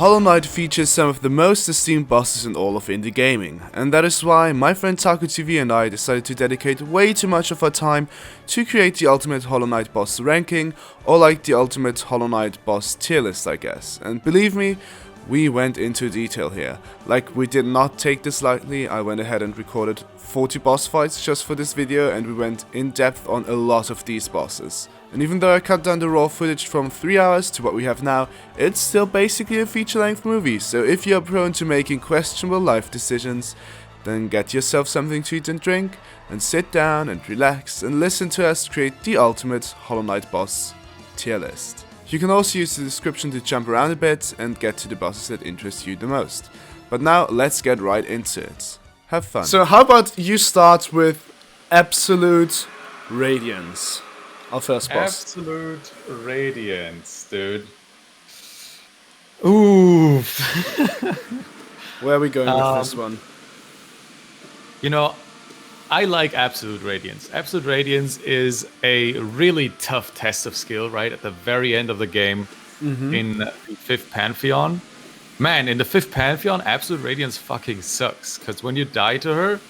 Hollow Knight features some of the most esteemed bosses in all of indie gaming, and that is why my friend TakuTV and I decided to dedicate way too much of our time to create the ultimate Hollow Knight boss ranking, or like the ultimate Hollow Knight boss tier list, I guess. And believe me, we went into detail here. Like, we did not take this lightly. I went ahead and recorded 40 boss fights just for this video, and we went in depth on a lot of these bosses. And even though I cut down the raw footage from 3 hours to what we have now, it's still basically a feature-length movie, so if you're prone to making questionable life decisions, then get yourself something to eat and drink, and sit down and relax and listen to us create the ultimate Hollow Knight boss tier list. You can also use the description to jump around a bit and get to the bosses that interest you the most. But now, let's get right into it. Have fun. So how about you start with Absolute Radiance? Our first boss. Absolute Radiance, dude. Ooh. Where are we going with this one? You know, I like Absolute Radiance. Absolute Radiance is a really tough test of skill, right? At the very end of the game in the 5th Pantheon. Man, in the 5th Pantheon, Absolute Radiance fucking sucks. Because when you die to her,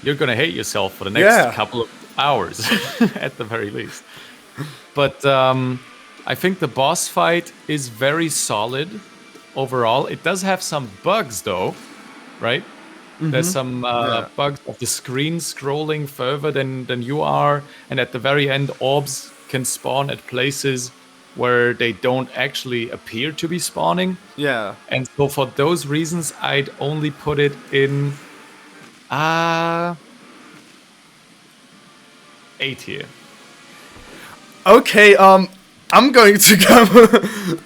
you're gonna hate yourself for the next couple of hours, at the very least. But I think the boss fight is very solid overall. It does have some bugs, though, right? There's some bugs of the screen scrolling further than you are, and at the very end, orbs can spawn at places where they don't actually appear to be spawning. Yeah. And so for those reasons, I'd only put it in A tier. Okay, I'm going to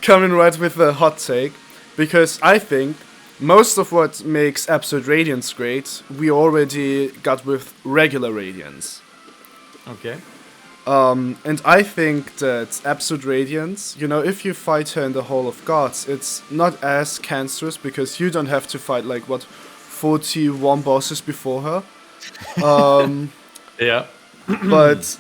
come in right with a hot take, because I think most of what makes Absolute Radiance great, we already got with regular Radiance. Okay. And I think that Absolute Radiance, you know, if you fight her in the Hall of Gods, it's not as cancerous, because you don't have to fight, like, what, 41 bosses before her? Yeah. But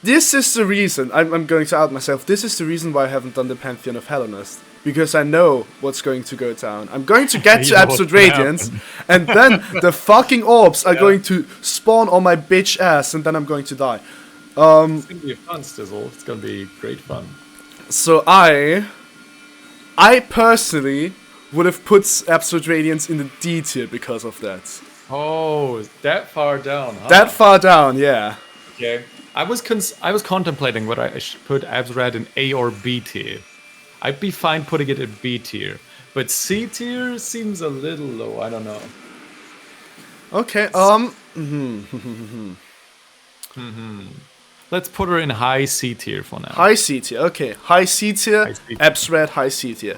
this is the reason, I'm going to out myself, this is the reason why I haven't done the Pantheon of Hellenist. Because I know what's going to go down. I'm going to get to Absolute Radiance, and then the fucking orbs are going to spawn on my bitch ass, and then I'm going to die. It's gonna be fun, stizzl. It's gonna be great fun. So I personally would have put Absolute Radiance in the D tier because of that. Oh, that far down, huh? That far down, yeah. Okay. I was contemplating whether I should put Absolute in A or B tier. I'd be fine putting it in B tier, but C tier seems a little low. I don't know. Okay. Let's put her in high C tier for now. High C tier. Okay. High C tier. Absolute high C tier.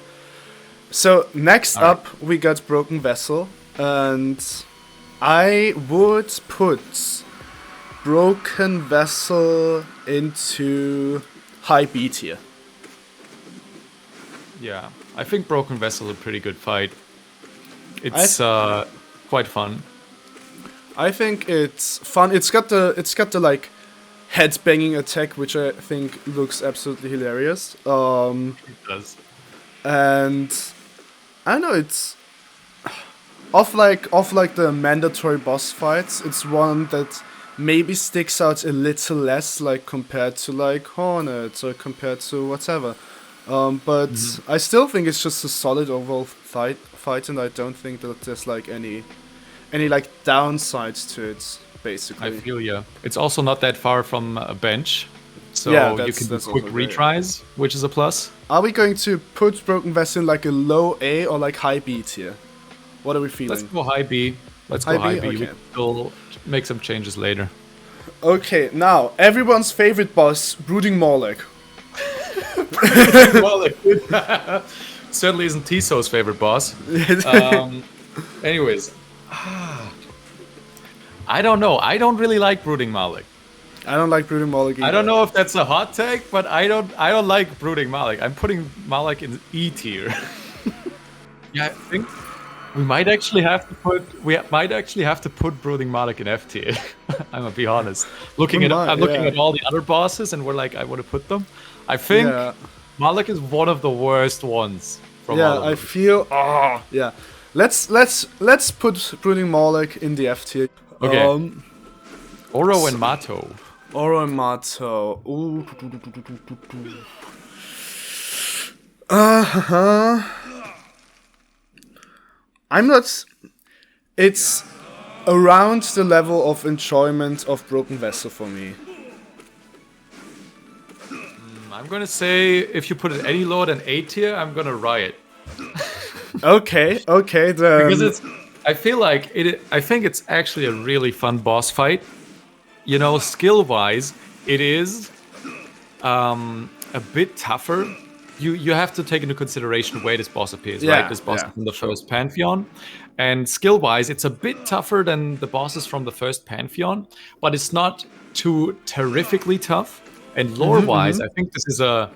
So next up we got Broken Vessel, and I would put Broken Vessel into high B tier. Yeah, I think Broken Vessel is a pretty good fight. It's quite fun. I think it's fun. It's got the like head banging attack, which I think looks absolutely hilarious. It does. And I don't know, it's off like the mandatory boss fights. It's one that maybe sticks out a little less, like compared to like Hornet or compared to whatever. But I still think it's just a solid overall fight, and I don't think that there's like any like downsides to it, basically. I feel ya. It's also not that far from a bench, so you can do quick retries, which is a plus. Are we going to put Broken Vessel in like a low A or like high B tier? What are we feeling? Let's go high B. Okay. We will make some changes later. Okay, now everyone's favorite boss, Brooding Mawlek. Certainly isn't Tiso's favorite boss. Anyways, I don't know. I don't really like Brooding Mawlek. I don't like Brooding Mawlek either. I don't know if that's a hot take, but I don't like Brooding Mawlek. I'm putting Mawlek in E tier. Yeah, I think we might actually have to put Brooding Mawlek in F tier. I'm gonna be honest. I'm looking at all the other bosses, and we're like, I want to put them. I think Mawlek is one of the worst ones from Yeah, all of I them. feel. Oh, yeah. Let's put Brooding Mawlek in the F tier. Okay. Oro and Mato. Oro Mato. Ooh. I'm not. It's around the level of enjoyment of Broken Vessel for me. I'm gonna say if you put it any lower than A tier, I'm gonna riot. Okay, then. Because I feel like I think it's actually a really fun boss fight. You know, skill-wise, it is a bit tougher. You have to take into consideration where this boss appears, right? This boss is in the first Pantheon. And skill-wise, it's a bit tougher than the bosses from the first Pantheon, but it's not too terrifically tough. And lore-wise, I think this is a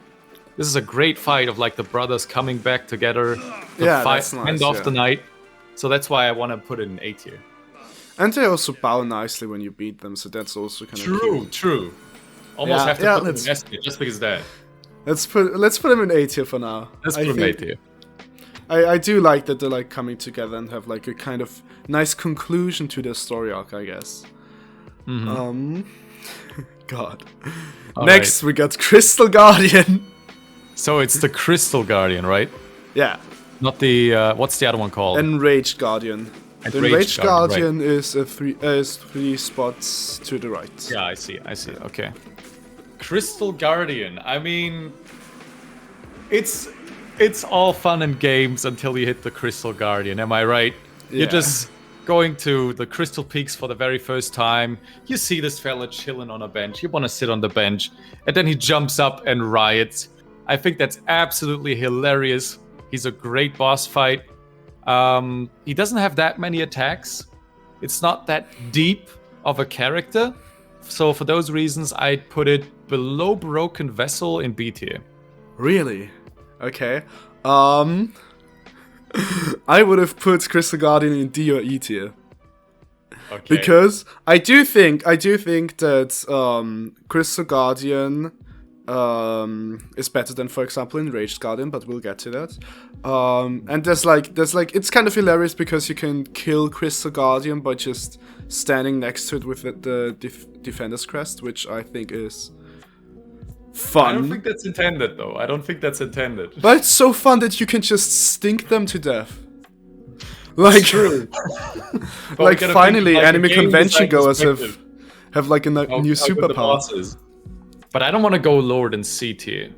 great fight of like the brothers coming back together to fight, end off the night. So that's why I want to put it in A tier. And they also bow nicely when you beat them, so that's also kind of cute. True. Almost have to put them in S tier just because of that. Let's put them in A tier for now. Let's put them in A tier. I do like that they're like coming together and have like a kind of nice conclusion to their story arc, I guess. God. Next we got Crystal Guardian. So it's the Crystal Guardian, right? Yeah. Not the what's the other one called? Enraged Guardian. The Enraged Guardian is three spots to the right. Yeah, I see. Okay. Crystal Guardian. I mean, it's all fun and games until you hit the Crystal Guardian. Am I right? Yeah. You're just going to the Crystal Peaks for the very first time. You see this fella chilling on a bench. You want to sit on the bench, and then he jumps up and riots. I think that's absolutely hilarious. He's a great boss fight. He doesn't have that many attacks. It's not that deep of a character. So for those reasons, I'd put it below Broken Vessel in B tier. Really? Okay. I would have put Crystal Guardian in D or E tier. Okay. Because I do think that Crystal Guardian is better than, for example, Enraged Guardian, but we'll get to that. And there's like it's kind of hilarious because you can kill Crystal Guardian by just standing next to it with the Defender's Crest, which I think is fun. I don't think that's intended, though. But it's so fun that you can just stink them to death. Like, true. Like finally, anime convention goers have like a new superpower. But I don't want to go lower than C tier.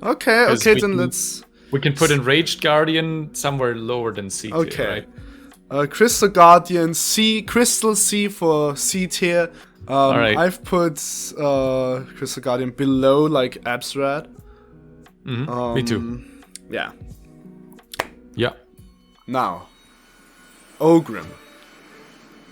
Okay, then let's... We can put Enraged Guardian somewhere lower than C tier, right? Crystal Guardian C, Crystal C for C tier. Alright. I've put Crystal Guardian below, like, Absrad. Me too. Yeah. Yeah. Now, Grimm.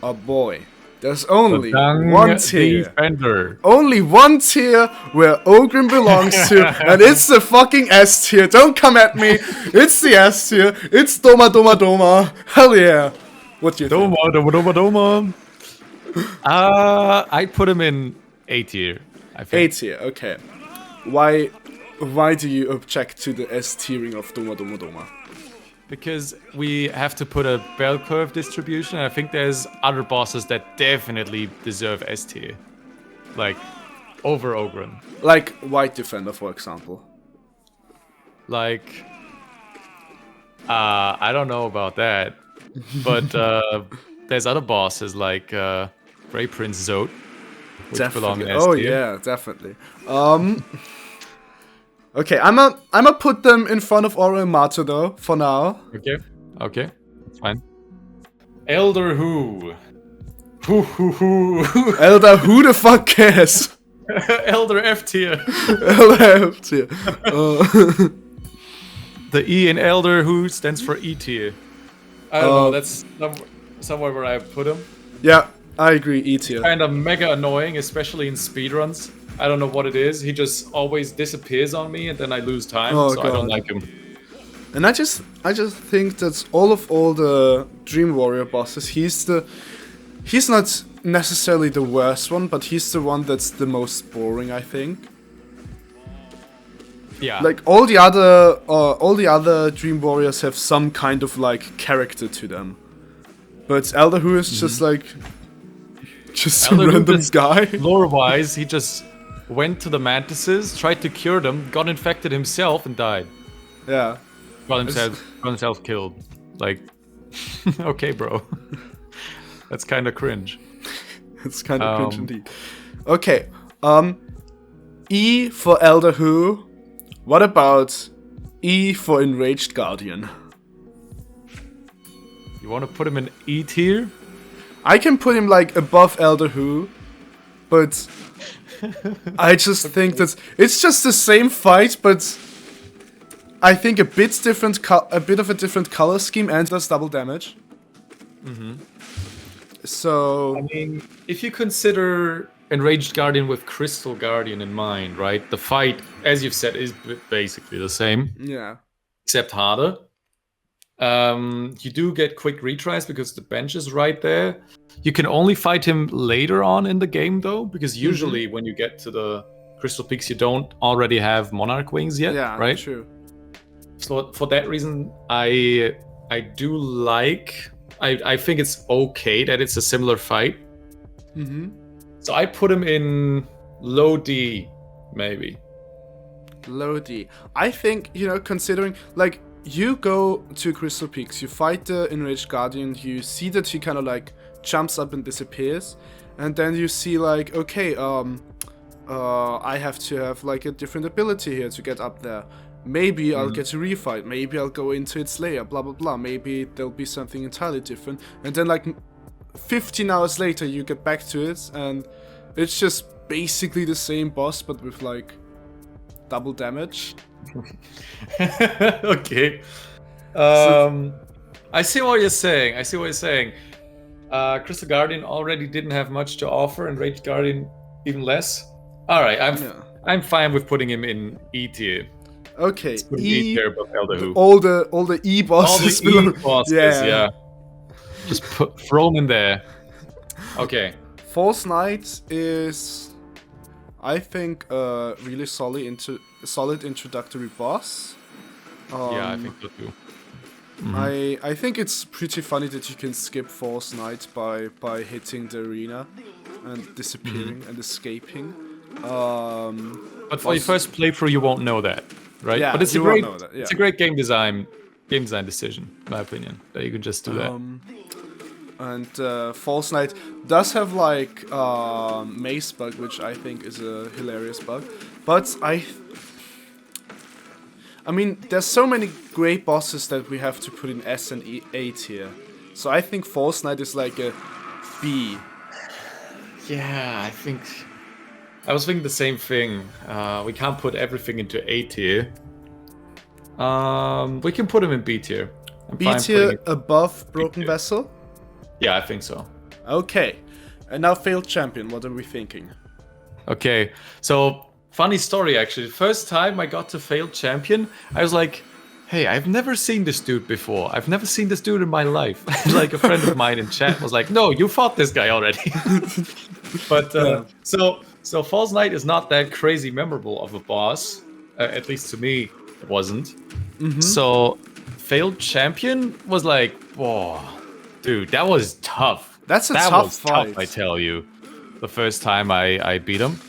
Oh boy. There's only one tier. Defender. Only one tier where Grimm belongs to, and it's the fucking S tier. Don't come at me. It's the S tier. It's Doma. Hell yeah. What do you think? Doma. I put him in A tier. I think. A tier, okay. Why do you object to the S tiering of Doma? Because we have to put a bell curve distribution, and I think there's other bosses that definitely deserve S tier. Like, over Ogren. Like White Defender, for example. Like, I don't know about that. But there's other bosses like Grey Prince Zote, which belong in S tier. Oh yeah, definitely. Okay, I'ma put them in front of Oro Mato though, for now. Okay, that's fine. Elder Who. Elder Who the fuck cares? Elder F tier. Elder F tier. The E in Elder Who stands for E tier. I don't know, that's somewhere where I put him. Yeah, I agree, E tier. Kind of mega annoying, especially in speedruns. I don't know what it is. He just always disappears on me, and then I lose time. So I don't like him. And I just think that all the Dream Warrior bosses, he's not necessarily the worst one, but he's the one that's the most boring, I think. Yeah. Like all the other Dream Warriors have some kind of like character to them, but Elder Who is just like some Elder Who random just- guy. Lore-wise, he just went to the mantises, tried to cure them, got infected himself, and died. Yeah, Got himself killed. Like, okay, bro. That's kind of cringe. it's kind of cringe indeed. Okay, E for Elder Who. What about E for Enraged Guardian? You want to put him in E tier? I can put him like above Elder Who, but I just think that it's just the same fight, but I think a bit of a different color scheme and does double damage. So I mean, if you consider Enraged Guardian with Crystal Guardian in mind, right? The fight, as you've said, is basically the same, yeah, except harder. You do get quick retries because the bench is right there. You can only fight him later on in the game, though, because usually when you get to the Crystal Peaks, you don't already have Monarch Wings yet, yeah, right? true. So for that reason, I do like. I think it's okay that it's a similar fight. So I put him in low D, maybe. Low D. I think, considering, like, you go to Crystal Peaks, you fight the Enraged Guardian, you see that he kind of, like, jumps up and disappears, and then you see, like, okay, I have to have, like, a different ability here to get up there. Maybe I'll get a refight, maybe I'll go into its lair, blah, blah, blah, maybe there'll be something entirely different, and then, like, 15 hours later you get back to it, and it's just basically the same boss, but with, like, double damage. Okay. I see what you're saying. Crystal Guardian already didn't have much to offer, and Rage Guardian even less. All right, I'm fine with putting him in E tier. Okay, E tier above Elder Who. all the E bosses. All the E bosses, yeah. Just throw him in there. Okay. False Knight is, I think, a really solid introductory boss. Yeah, I think so too. I think it's pretty funny that you can skip False Knight by hitting the arena and disappearing and escaping. But for your first playthrough, you won't know that, right? Yeah, but it's you won't know that, yeah. It's a great game design decision, in my opinion, that you can just do that. And False Knight does have like Mace bug, which I think is a hilarious bug. But I mean, there's so many great bosses that we have to put in S and A tier. So I think False Knight is like a B. Yeah, I was thinking the same thing. We can't put everything into A tier. We can put him in B tier. B tier above Broken Vessel? Yeah, I think so. Okay. And now Failed Champion, what are we thinking? Okay, so funny story actually. The first time I got to Failed Champion, I was like, hey, I've never seen this dude before. I've never seen this dude in my life. Like a friend of mine in chat was like, no, you fought this guy already. But so False Knight is not that crazy memorable of a boss. At least to me, it wasn't. So Failed Champion was like, whoa, dude, that was tough. That's a that tough was fight. Tough, I tell you. The first time I beat him.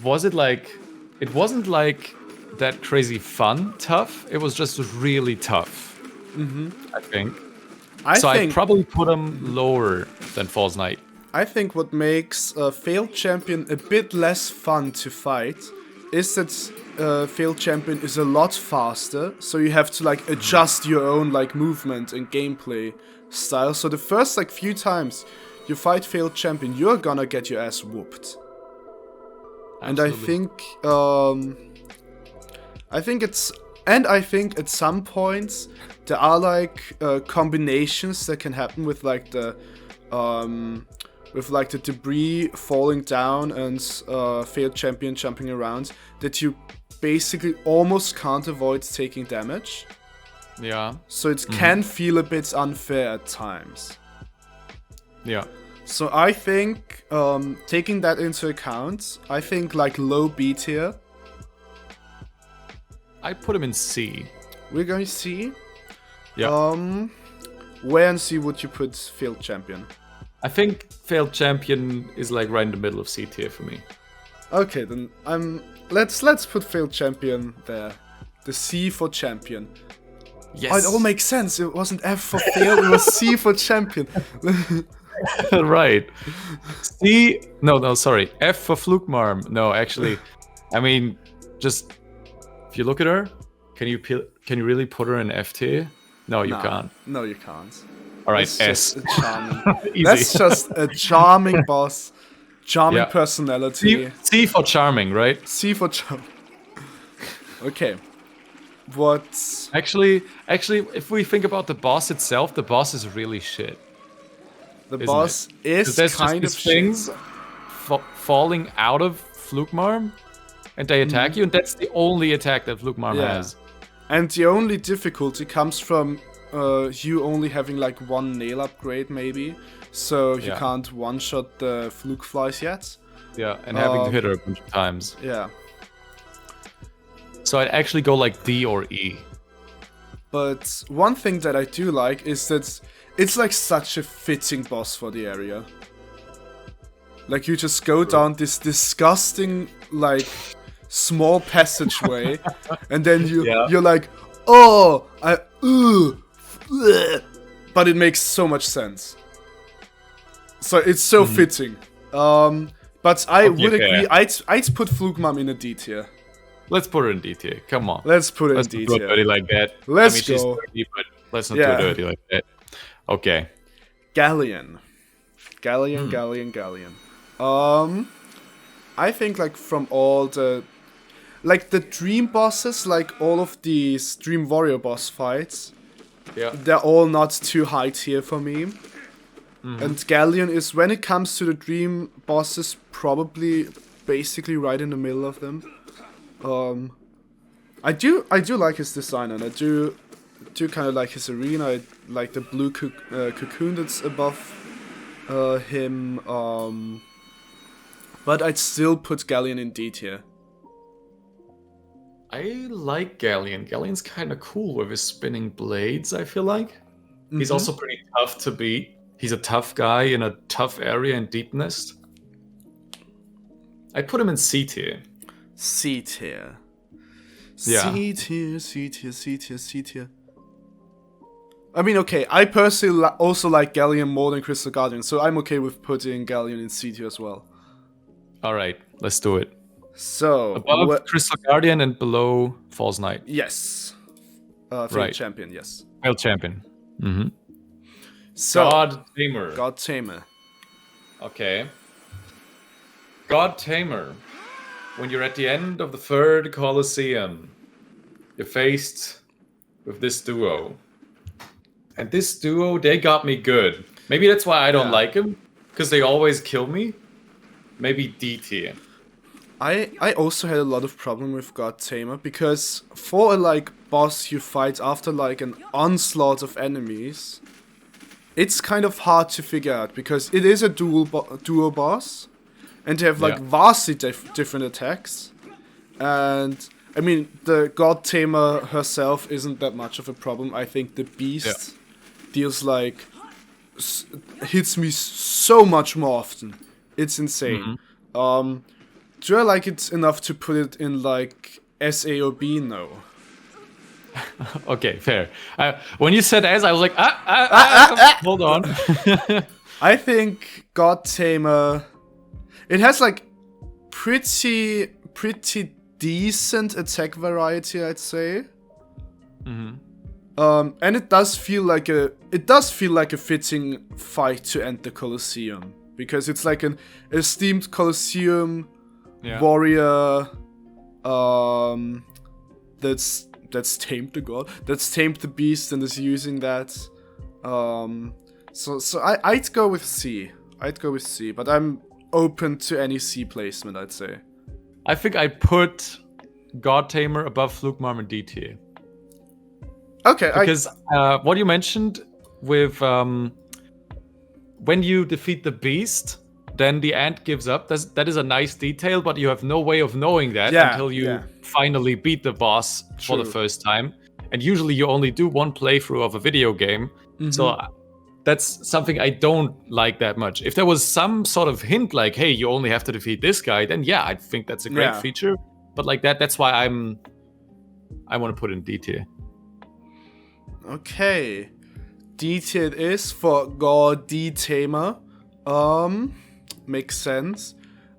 Was it like... It wasn't like that crazy fun tough. It was just really tough. I think. I'd probably put him lower than False Knight. I think what makes Failed Champion a bit less fun to fight is that Failed Champion is a lot faster, so you have to like adjust your own like movement and gameplay style. So the first like few times you fight Failed Champion, you're gonna get your ass whooped. Absolutely. And I think at some points there are like combinations that can happen with like the debris falling down and Failed Champion jumping around that you basically almost can't avoid taking damage. Yeah. So it can feel a bit unfair at times. Yeah. So I think, taking that into account, I think like low B tier. I put him in C. We're going to see. Yeah. Where in C would you put Field Champion? I think Failed Champion is like right in the middle of C tier for me. Okay, then let's put Field Champion there. The C for Champion. Yes. Oh, it all makes sense. It wasn't F for Field, it was C for Champion. Right. C. No, sorry. F for Flukemarm. No, actually, I mean, just if you look at her, can you really put her in F tier? No, you can't. No, you can't. All right, That's S. just a charming. Easy. That's just a charming boss, charming personality. C for charming, right? C for charming. Okay. What? Actually, if we think about the boss itself, the boss is really shit. The boss is kind of things falling out of Flukemarm, and they attack you, and that's the only attack that Flukemarm has. And the only difficulty comes from you only having like one nail upgrade, maybe. So you can't one-shot the Fluke Flies yet. Yeah, and having to hit her a bunch of times. Yeah. So I'd actually go like D or E. But one thing that I do like is that it's like such a fitting boss for the area. Like you just go down this disgusting like small passageway, and then you're like, oh, but it makes so much sense. So it's so fitting. But I would agree. I'd put Flukemarm in a D tier. Let's put her in D tier. Come on. Let's put her in D tier. Let's not do it dirty like that. Let's go. She's dirty, but let's not do it dirty like that. Okay. Gallien. I think like from all the dream bosses, like all of these Dream Warrior boss fights, they're all not too high tier for me. And Gallien is, when it comes to the dream bosses, probably basically right in the middle of them. I do like his design, and I do kind of like his arena. I like the blue cocoon that's above him. But I'd still put Gallien in D tier. I like Gallien. Gallien's kind of cool with his spinning blades, I feel like. He's also pretty tough to beat. He's a tough guy in a tough area in Deep Nest. I'd put him in C tier. C tier. Yeah. C tier. I mean, okay, I personally also like Gallien more than Crystal Guardian, so I'm okay with putting Gallien in C tier as well. Alright, let's do it. So, above Crystal Guardian and below False Knight. Yes. Field Champion, yes. Field Champion. Mm-hmm. So, God Tamer. God Tamer. Okay. God Tamer. When you're at the end of the third Colosseum, you're faced with this duo. And this duo, they got me good. Maybe that's why I don't like them, because they always kill me. Maybe D tier. I also had a lot of problem with God Tamer, because for a boss you fight after an onslaught of enemies, it's kind of hard to figure out, because it is a duo boss, and they have vastly different attacks. And I mean, the God Tamer herself isn't that much of a problem. I think the beast deals hits me so much more often. It's insane. Do I like it enough to put it in SA or B? No. Okay, fair. When you said S, I was like, hold on. I think God Tamer, it has pretty decent attack variety, I'd say. And it does feel like a fitting fight to end the Colosseum, because it's like an esteemed Colosseum warrior that's tamed the god, that's tamed the beast, and is using that. So I'd go with C. But I'm open to any C placement, I'd say. I think I put God Tamer above Flukemarm and D tier. Okay, because what you mentioned with when you defeat the beast, then the ant gives up. That is a nice detail, but you have no way of knowing that until you finally beat the boss for the first time. And usually you only do one playthrough of a video game. So that's something I don't like that much. If there was some sort of hint like, hey, you only have to defeat this guy, then yeah, I think that's a great feature. But like that's why I want to put in D tier. Okay. D tier it is for God D Tamer. Makes sense.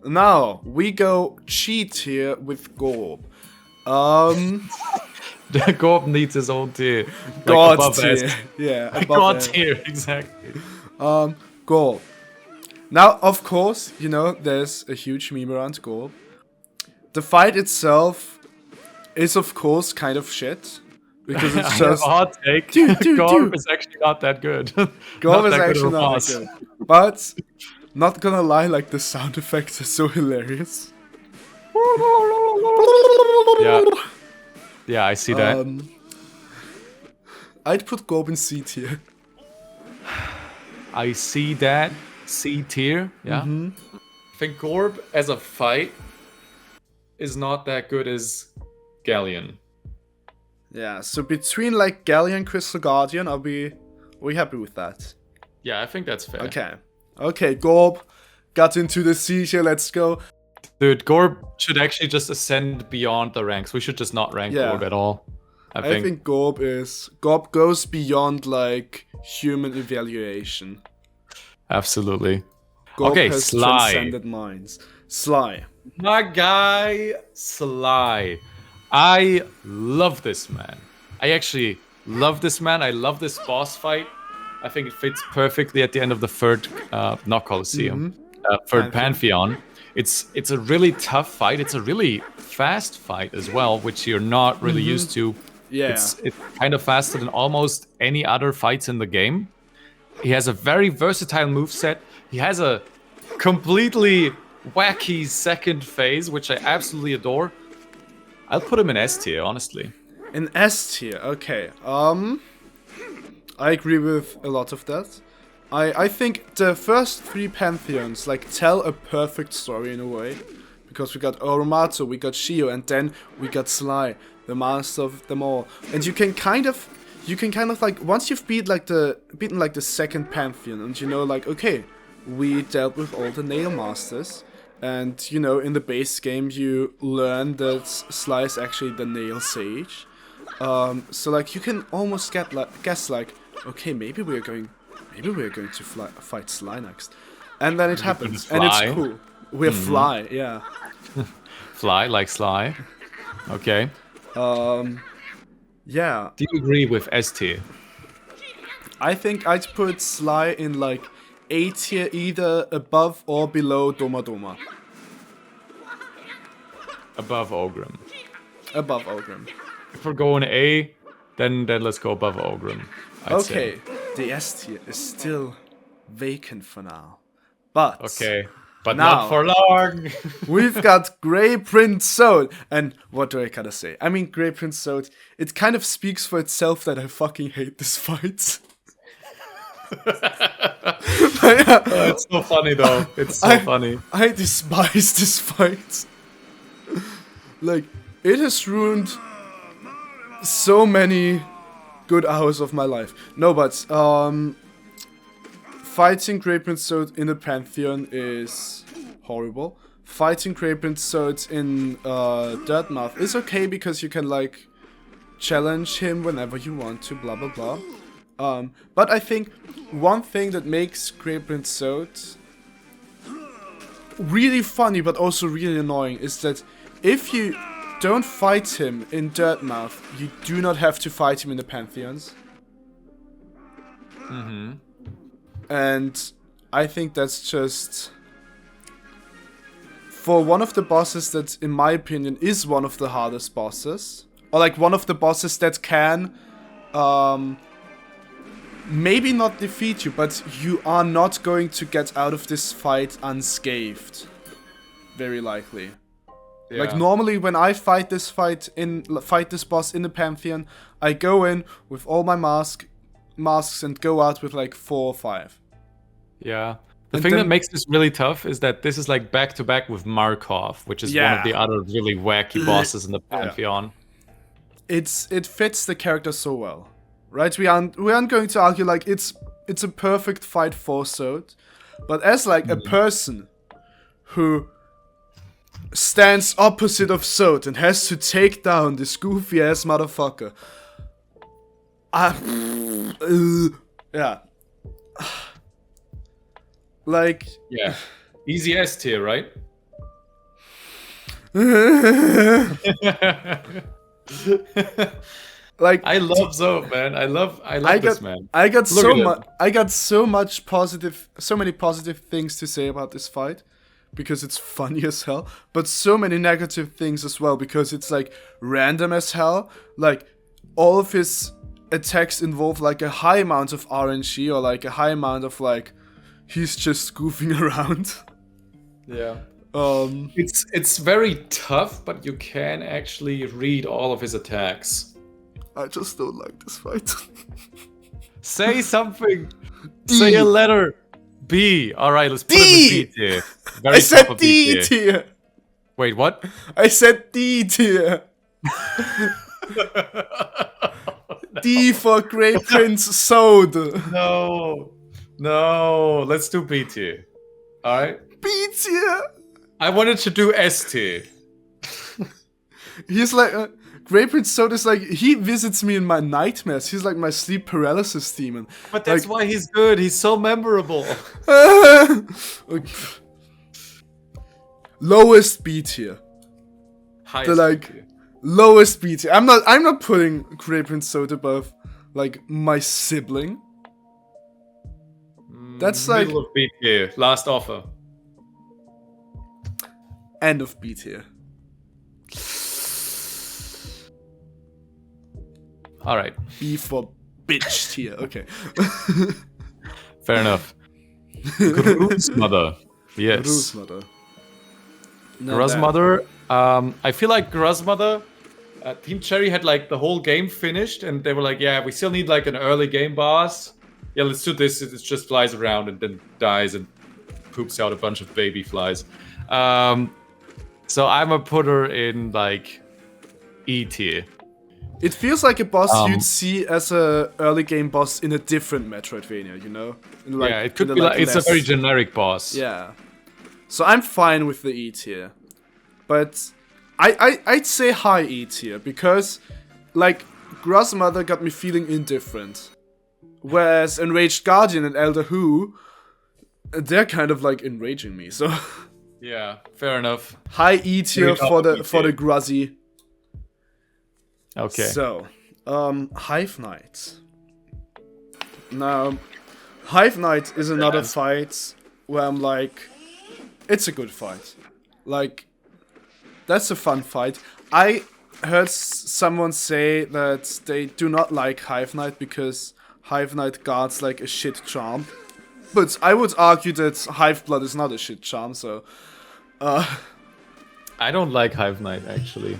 Now we go G tier with Gorb. The Gorb needs his own tier. God tier. Yeah, God tier, exactly. Gorb. Now, of course, you know, there's a huge meme around Gorb. The fight itself is, of course, kind of shit. Because it's just... a hot take. Gorb is actually not that good. Gorb is actually not that good. But, not gonna lie, like, the sound effects are so hilarious. Yeah, I see that. I'd put Gorb in C tier. I see that. C tier, yeah. I think Gorb as a fight is not that good as Gallien. Yeah, so between like Gallien and Crystal Guardian, are we happy with that? Yeah, I think that's fair. Okay, Gorb got into the C tier, let's go. Dude, Gorb should actually just ascend beyond the ranks. We should just not rank Gorb at all. I think Gorb goes beyond like human evaluation. Absolutely. Gorb okay, has Sly. Transcended minds. Sly. My guy, Sly. I love this man. I actually love this man. I love this boss fight. I think it fits perfectly at the end of the third, not Colosseum, third Pantheon. It's a really tough fight. It's a really fast fight as well, which you're not really used to. Yeah. It's kind of faster than almost any other fights in the game. He has a very versatile moveset. He has a completely wacky second phase, which I absolutely adore. I'll put him in S tier, honestly. In S tier, okay. I agree with a lot of that. I think the first three Pantheons like tell a perfect story in a way. Because we got Oro Mato, we got Sheo, and then we got Sly, the master of them all. And you can kind of like, once you've beaten like the second Pantheon, and you know like, okay, we dealt with all the Nail Masters. And, you know, in the base game, you learn that Sly is actually the Nailsage. So, like, you can almost guess, like, okay, maybe we're going to fight Sly next. And then it happens, and it's cool. We're Fly, yeah. Fly, like Sly. Okay. Yeah. Do you agree with S tier? I think I'd put Sly in, like, A tier, either above or below Doma Doma. Above Ogrim. Above Ogrim. If we're going A, then let's go above Ogrim. I'd say. The S tier is still vacant for now. But okay, but now, not for long. We've got Grey Prince Zote. And what do I gotta say? I mean, Grey Prince Zote, it kind of speaks for itself that I fucking hate this fight. It's so funny though. It's so funny. I despise this fight. Like, it has ruined so many good hours of my life. No, but fighting Grey Prince Zote in the Pantheon is horrible. Fighting Grey Prince Zote in Dirtmouth is okay because you can like challenge him whenever you want to, blah blah blah. But I think one thing that makes Grey Prince Zote really funny but also really annoying is that if you don't fight him in Dirtmouth, you do not have to fight him in the Pantheons. And I think that's just... For one of the bosses that, in my opinion, is one of the hardest bosses. Or like one of the bosses that can... maybe not defeat you, but you are not going to get out of this fight unscathed. Very likely. Yeah. Like normally when I fight this boss in the Pantheon, I go in with all my masks and go out with like 4 or 5. Yeah. The And thing that then- makes this really tough is that this is like back to back with Markoth, which is one of the other really wacky bosses in the Pantheon. It fits the character so well, right? We aren't going to argue like it's a perfect fight for Zote, but as like a person who stands opposite of Zote and has to take down this goofy ass motherfucker, yeah. Like... Yeah. Easy S tier, right? Like, I love Zote, man. I love this man. I got so many positive things to say about this fight because it's funny as hell, but so many negative things as well because it's like random as hell. Like all of his attacks involve like a high amount of RNG or like a high amount of like he's just goofing around. Yeah. It's very tough, but you can actually read all of his attacks. I just don't like this fight. Say something. D. Say a letter. B. All right, let's put him in B tier. Very I said top of D B tier. Wait, what? I said D tier. D for Grey Prince Zote. No. Let's do B tier. All right. B tier. I wanted to do S tier. He's like Grey Prince Zote is like he visits me in my nightmares. He's like my sleep paralysis demon. But that's why he's good. He's so memorable. Lowest B tier. Highest The like B tier. lowest B tier. I'm not putting Grey Prince Zote above like my sibling. That's like Middle of B tier. Last offer. end of B tier. All right. B for bitch tier. Okay. Fair enough. Gruz Mother. Yes. Gruz Mother. Not Gruz bad. Mother. I feel like Gruz Mother. Team Cherry had like the whole game finished, and they were like, "Yeah, we still need like an early game boss. Yeah, let's do this. It just flies around and then dies and poops out a bunch of baby flies." So I'm a putter in like E tier. It feels like a boss you'd see as a early game boss in a different Metroidvania, you know? In like, Yeah, it could in be like it's a less- very generic boss. Yeah. So I'm fine with the E tier. But I'd say high E tier because like Gruz Mother got me feeling indifferent. Whereas Enraged Guardian and Elder Who, they're kind of like enraging me. So Yeah, fair enough. high E tier for the Gruzzy. Okay. So, Hive Knight. Now, Hive Knight is another fight where I'm like, it's a good fight. Like, that's a fun fight. I heard someone say that they do not like Hive Knight because Hive Knight guards like a shit charm. But I would argue that Hive Blood is not a shit charm, so... I don't like Hive Knight actually.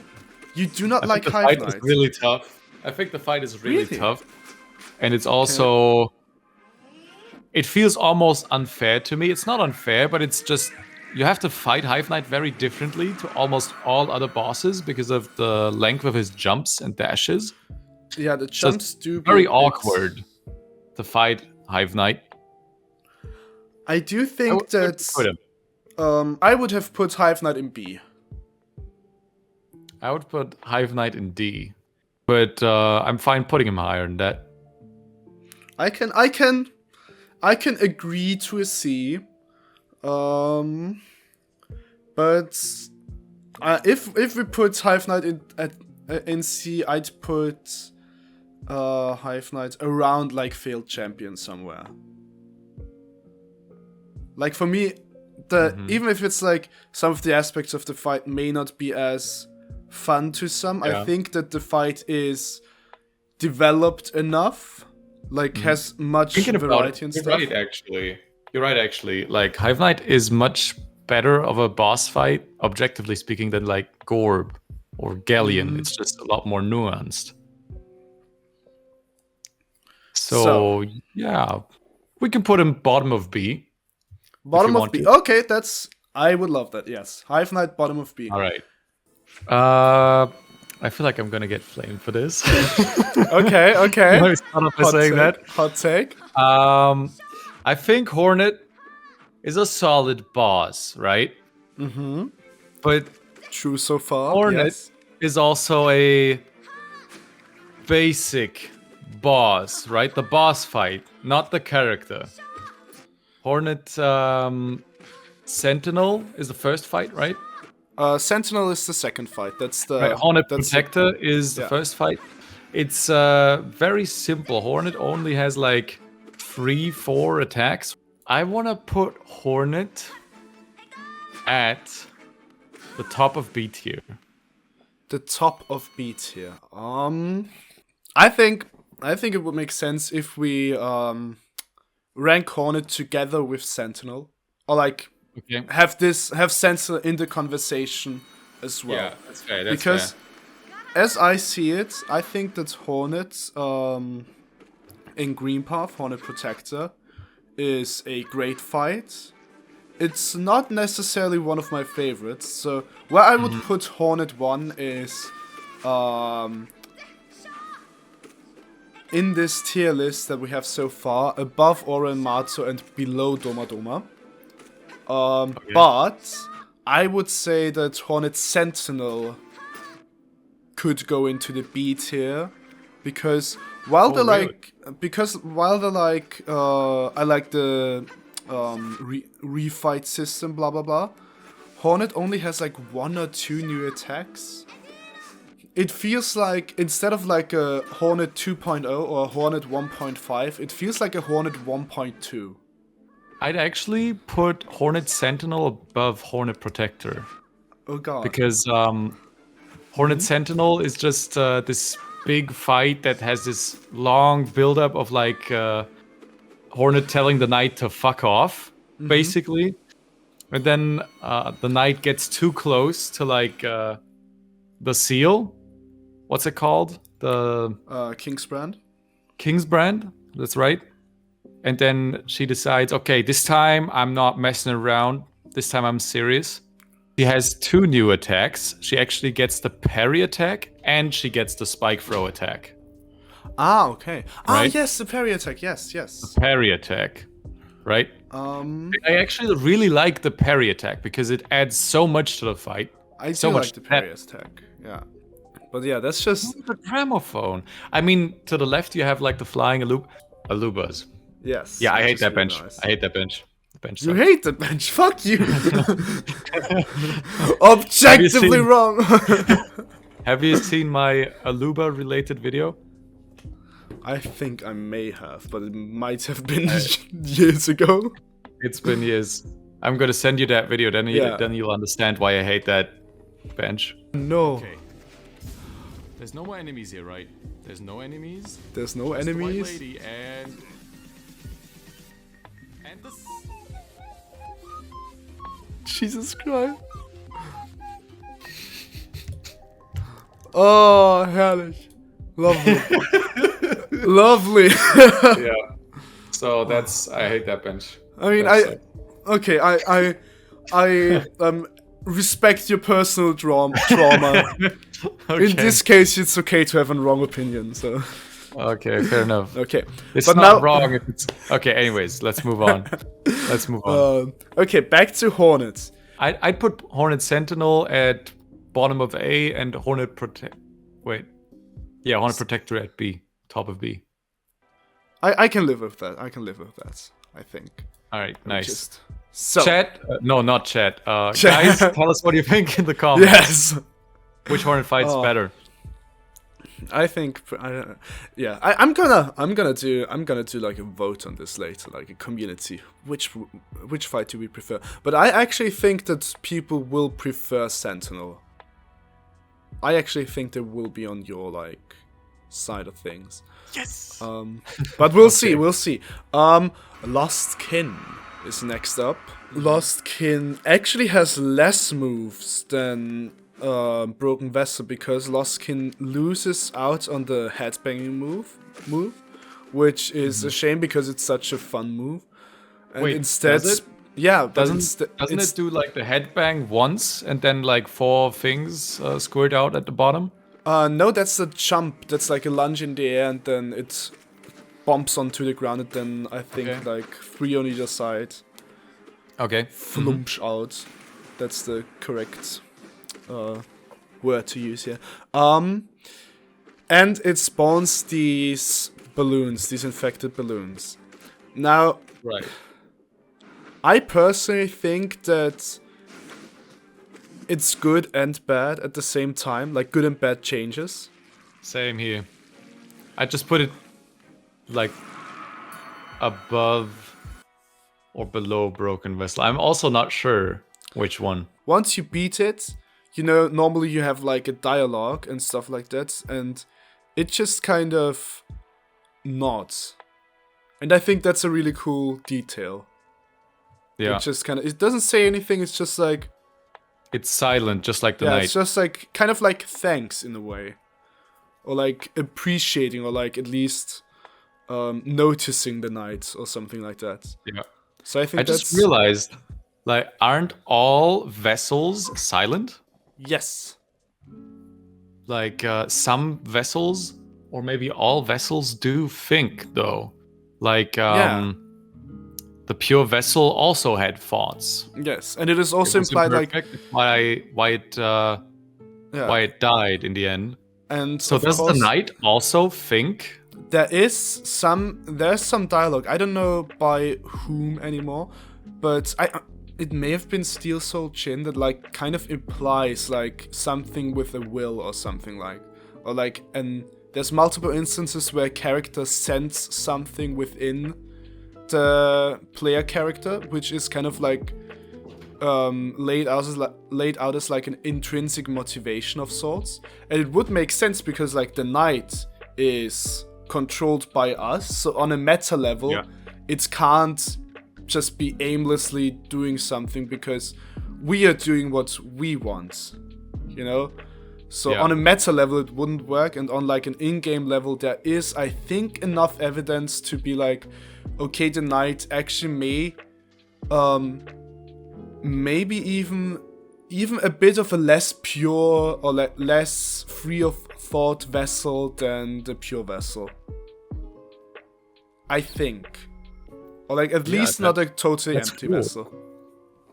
You do not like The Hive fight Knight? is really tough. I think the fight is really Really? tough. And it's also... It feels almost unfair to me. It's not unfair, but it's just... You have to fight Hive Knight very differently to almost all other bosses because of the length of his jumps and dashes. Yeah, the So jumps it's do be very a bit- awkward to fight Hive Knight. I do think that... Put him. I would have put Hive Knight in B. I would put Hive Knight in D. But I'm fine putting him higher than that. I can agree to a C. But if we put Hive Knight in C, I'd put Hive Knight around like Failed Champion somewhere. Like for me, even if it's like some of the aspects of the fight may not be as fun to some, I think that the fight is developed enough, like has much variety and You're stuff. right, actually. You're right, actually. Like, Hive Knight is much better of a boss fight, objectively speaking, than like Gorb or Gallien. It's just a lot more nuanced. So, yeah. We can put him bottom of B. Bottom of want B. to. Okay, I would love that. Yes, Hive Knight, bottom of B. All right. I feel like I'm gonna get flamed for this. Okay. Let me start off by saying that. Hot take. I think Hornet is a solid boss, right? Mm-hmm. But True so far. Hornet Yes. is also a basic boss, right? The boss fight, not the character. Hornet Sentinel is the first fight, right? Sentinel is the second fight. That's the Right. Hornet that's Protector is the yeah. first fight. It's very simple. Hornet only has like 3-4 attacks. I want to put Hornet at the top of B tier. The top of B tier. I think it would make sense if we rank Hornet together with Sentinel, or like have Sentinel in the conversation as well. Yeah, that's fair. Because as I see it, I think that Hornet in Green Path, Hornet Protector, is a great fight. It's not necessarily one of my favorites, so where I would put Hornet 1 is in this tier list that we have so far, above Oro Mato and below Doma Doma. But I would say that Hornet Sentinel could go into the B tier, because while I like the refight system, blah blah blah, Hornet only has like 1 or 2 new attacks. It feels like, instead of like a Hornet 2.0 or a Hornet 1.5, it feels like a Hornet 1.2. I'd actually put Hornet Sentinel above Hornet Protector. Oh god. Because Hornet Sentinel is just this big fight that has this long build-up of like Hornet telling the knight to fuck off, basically. And then the knight gets too close to like the seal. What's it called? The King's Brand. King's Brand. That's right. And then she decides, okay, this time I'm not messing around. This time I'm serious. She has 2 new attacks. She actually gets the parry attack and she gets the spike throw attack. Ah, okay. Right? Ah, yes, the parry attack. Yes. The parry attack, right? I actually really like the parry attack because it adds so much to the fight. I so do much like the parry attack. Yeah. But yeah, that's just the gramophone. I mean, to the left you have like the flying Alubas. Yes. Yeah, I hate that really bench. nice. I hate that bench. The bench You sucks. hate the bench. Fuck you. Objectively wrong. Have you seen my Aluba related video? I think I may have, but it might have been years ago. It's been years. I'm gonna send you that video, then you'll understand why I hate that bench. No. Okay. There's no more enemies here, right? There's no enemies. There's no There's the white enemies. lady and this. Jesus Christ. Oh, herrlich. Lovely. Lovely. Yeah. So I hate that bench. I mean, I respect your personal trauma. Okay. In this case, it's okay to have a wrong opinion. So. Okay, fair enough. Okay, It's but not now wrong if it's... Okay, anyways, let's move on. Okay, back to Hornets. I'd put Hornet Sentinel at bottom of A and Hornet Protector at B, top of B. I can live with that. I think. All right, nice. So. Chat? No, not chat. Guys, tell us what you think in the comments. Yes. Which Hornet fight's better? I think, I'm gonna do like a vote on this later, like a community. Which fight do we prefer? But I actually think that people will prefer Sentinel. I actually think they will be on your like side of things. Yes. But we'll see. We'll see. Lost Kin is next up. Lost Kin actually has less moves than Broken Vessel, because Lost Kin loses out on the headbanging move, which is a shame because it's such a fun move. And Wait, instead, does it? Yeah, but Doesn't it do like the headbang once and then like 4 things squirt out at the bottom? No, that's a jump. That's like a lunge in the air, and then it bumps onto the ground, and then I think like 3 on either side. Okay. Flumsh out. That's the correct word to use here. And it spawns these balloons, these infected balloons. Now, right. I personally think that it's good and bad at the same time, like good and bad changes. Same here. I just put it like above or below Broken Vessel. I'm also not sure which one. Once you beat it, you know, normally you have like a dialogue and stuff like that, and it just kind of nods. And I think that's a really cool detail. Yeah. It just kind of, it doesn't say anything, it's just like... It's silent, just like the yeah, night. it's just like, kind of like thanks in a way. Or like appreciating, or like at least noticing the night, or something like that. Yeah. So I think I just realized, like, aren't all vessels silent? Yes. Like, some vessels, or maybe all vessels do think, though. Like, the pure vessel also had thoughts. Yes, and it is also implied like why it died in the end. And so does the knight also think? There's some dialogue. I don't know by whom anymore, but it may have been Steel Soul Jin that like kind of implies like something with a will or something like, or like, and there's multiple instances where characters sense something within the player character, which is kind of like laid out as like an intrinsic motivation of sorts, and it would make sense because like the knight is controlled by us, so on a meta level, it can't just be aimlessly doing something because we are doing what we want, you know. So on a meta level it wouldn't work, and on like an in-game level there is, I think, enough evidence to be like, okay, the knight actually may maybe even a bit of a less pure or less free of thought vessel than the pure vessel, I think. Or like at least not a totally empty vessel.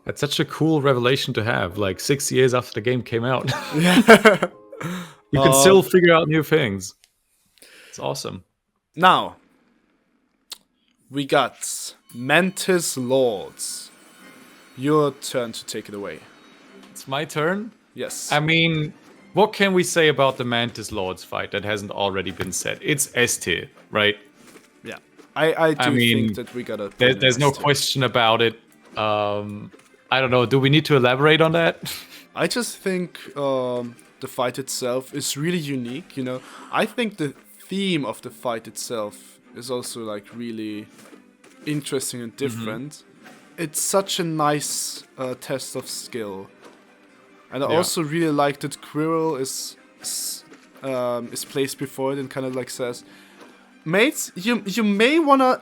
That's such a cool revelation to have, like 6 years after the game came out. Yeah. You can still figure out new things. It's awesome. Now, we got Mantis Lords. Your turn to take it away. It's my turn? Yes. I mean, what can we say about the Mantis Lords fight that hasn't already been said? It's S tier, right? Yeah. I think that we gotta... There's no question about it. I don't know, do we need to elaborate on that? I just think the fight itself is really unique, you know. I think the theme of the fight itself is also like really interesting and different. It's such a nice test of skill. And I also really like that Quirrell is placed before it and kind of like says, mates, you may wanna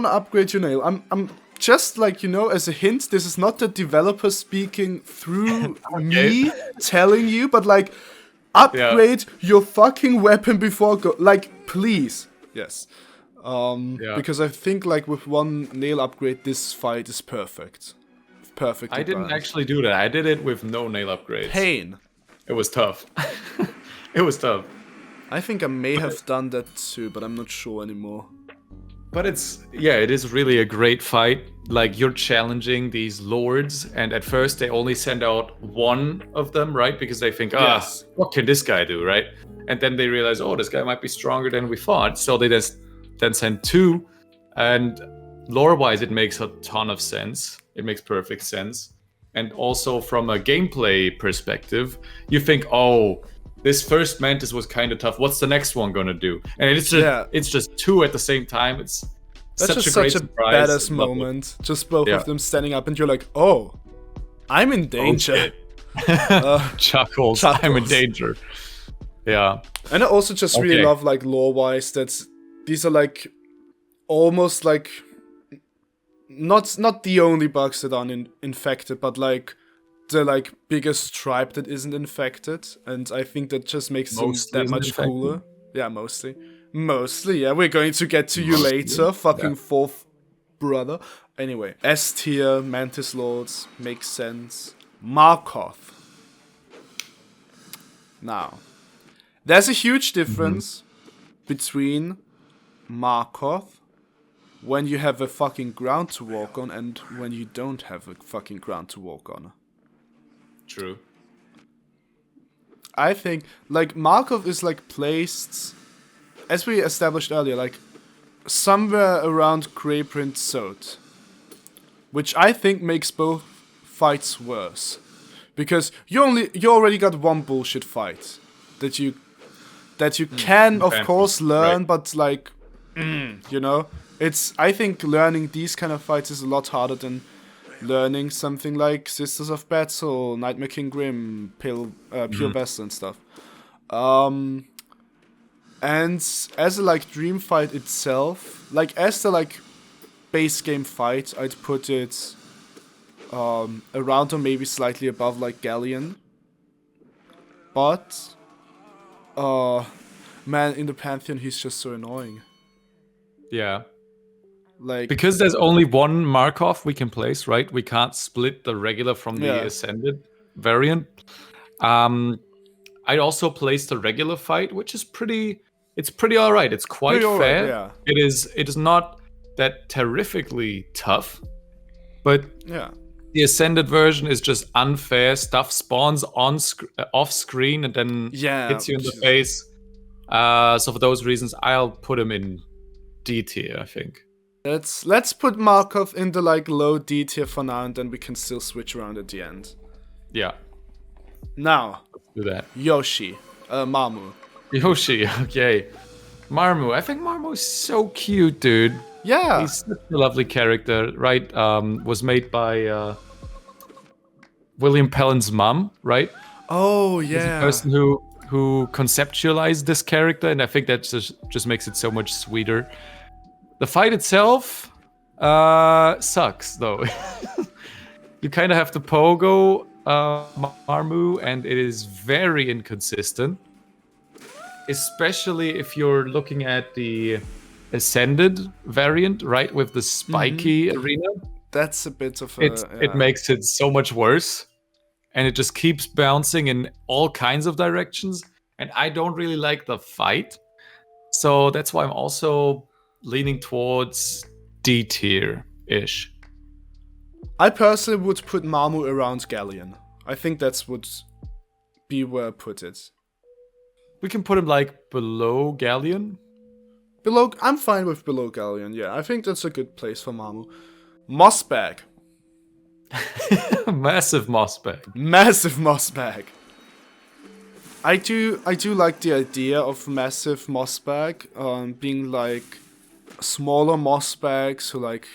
upgrade your nail. I'm just like, you know, as a hint, this is not the developer speaking through me telling you, but like, upgrade your fucking weapon before like, please. Yes. Because I think like with one nail upgrade, this fight is perfect. Perfectly I didn't balanced. actually do that. I did it with no nail upgrades. Pain. It was tough. It was tough. I think I may have done that too, but I'm not sure anymore. But it is really a great fight. Like, you're challenging these lords, and at first they only send out one of them, right? Because they think, what can this guy do, right? And then they realize, oh, this guy might be stronger than we thought. So they just then send 2, and lore-wise it makes a ton of sense. It makes perfect sense. And also from a gameplay perspective, you think, oh, this first Mantis was kind of tough. What's the next one gonna do? And it's just 2 at the same time. It's such a great surprise. Badass moment. Just both of them standing up, and you're like, oh, I'm in danger. Chuckles. I'm in danger. Yeah. And I also just really love, like, lore-wise, that these are like almost like not the only bugs that are infected, but like the like biggest tribe that isn't infected, and I think that just makes them Mostly that isn't much infected? cooler. Yeah, mostly. Yeah, we're going to get to you later. Fucking fourth brother. Anyway, S tier Mantis Lords makes sense. Markoth. Now, there's a huge difference between Markoth when you have a fucking ground to walk on and when you don't have a fucking ground to walk on. True. I think, like, Markoth is, like, placed, as we established earlier, like, somewhere around Greyprint Zote. Which I think makes both fights worse. Because you already got one bullshit fight that you can, of course, learn, right. but, like, you know? I think learning these kind of fights is a lot harder than learning something like Sisters of Battle, Nightmare King Grimm, Pure Vessel and stuff. And as a like dream fight itself, like as the like base game fight, I'd put it around or maybe slightly above like Gallien. But man, in the Pantheon he's just so annoying. Yeah. Like, because there's only one Markoth we can place, right? We can't split the regular from the Ascended variant. I'd also place the regular fight, which is pretty alright. It's quite fair. Right, yeah. It is not that terrifically tough, but the Ascended version is just unfair. Stuff spawns off screen and then hits you in the face. So for those reasons, I'll put him in D tier, I think. Let's put Markoth in the like low D tier for now, and then we can still switch around at the end. Yeah. Now, let's do that. Marmu. Yoshi, okay. Marmu. I think Marmu is so cute, dude. Yeah. He's such a lovely character, right? Was made by William Pellin's mom, right? Oh, yeah. He's the person who conceptualized this character, and I think that just makes it so much sweeter. The fight itself sucks, though. You kind of have to pogo Marmu, and it is very inconsistent. Especially if you're looking at the Ascended variant, right? With the spiky arena. That's a bit of It makes it so much worse. And it just keeps bouncing in all kinds of directions. And I don't really like the fight. So that's why I'm also leaning towards D tier-ish. I personally would put Marmu around Gallien. I think that's would be where I put it. We can put him like below Gallien. I'm fine with below Gallien, yeah. I think that's a good place for Marmu. Mossbag. Massive Mossbag. Massive Mossbag. I do like the idea of massive Mossbag being like smaller Mossbags who like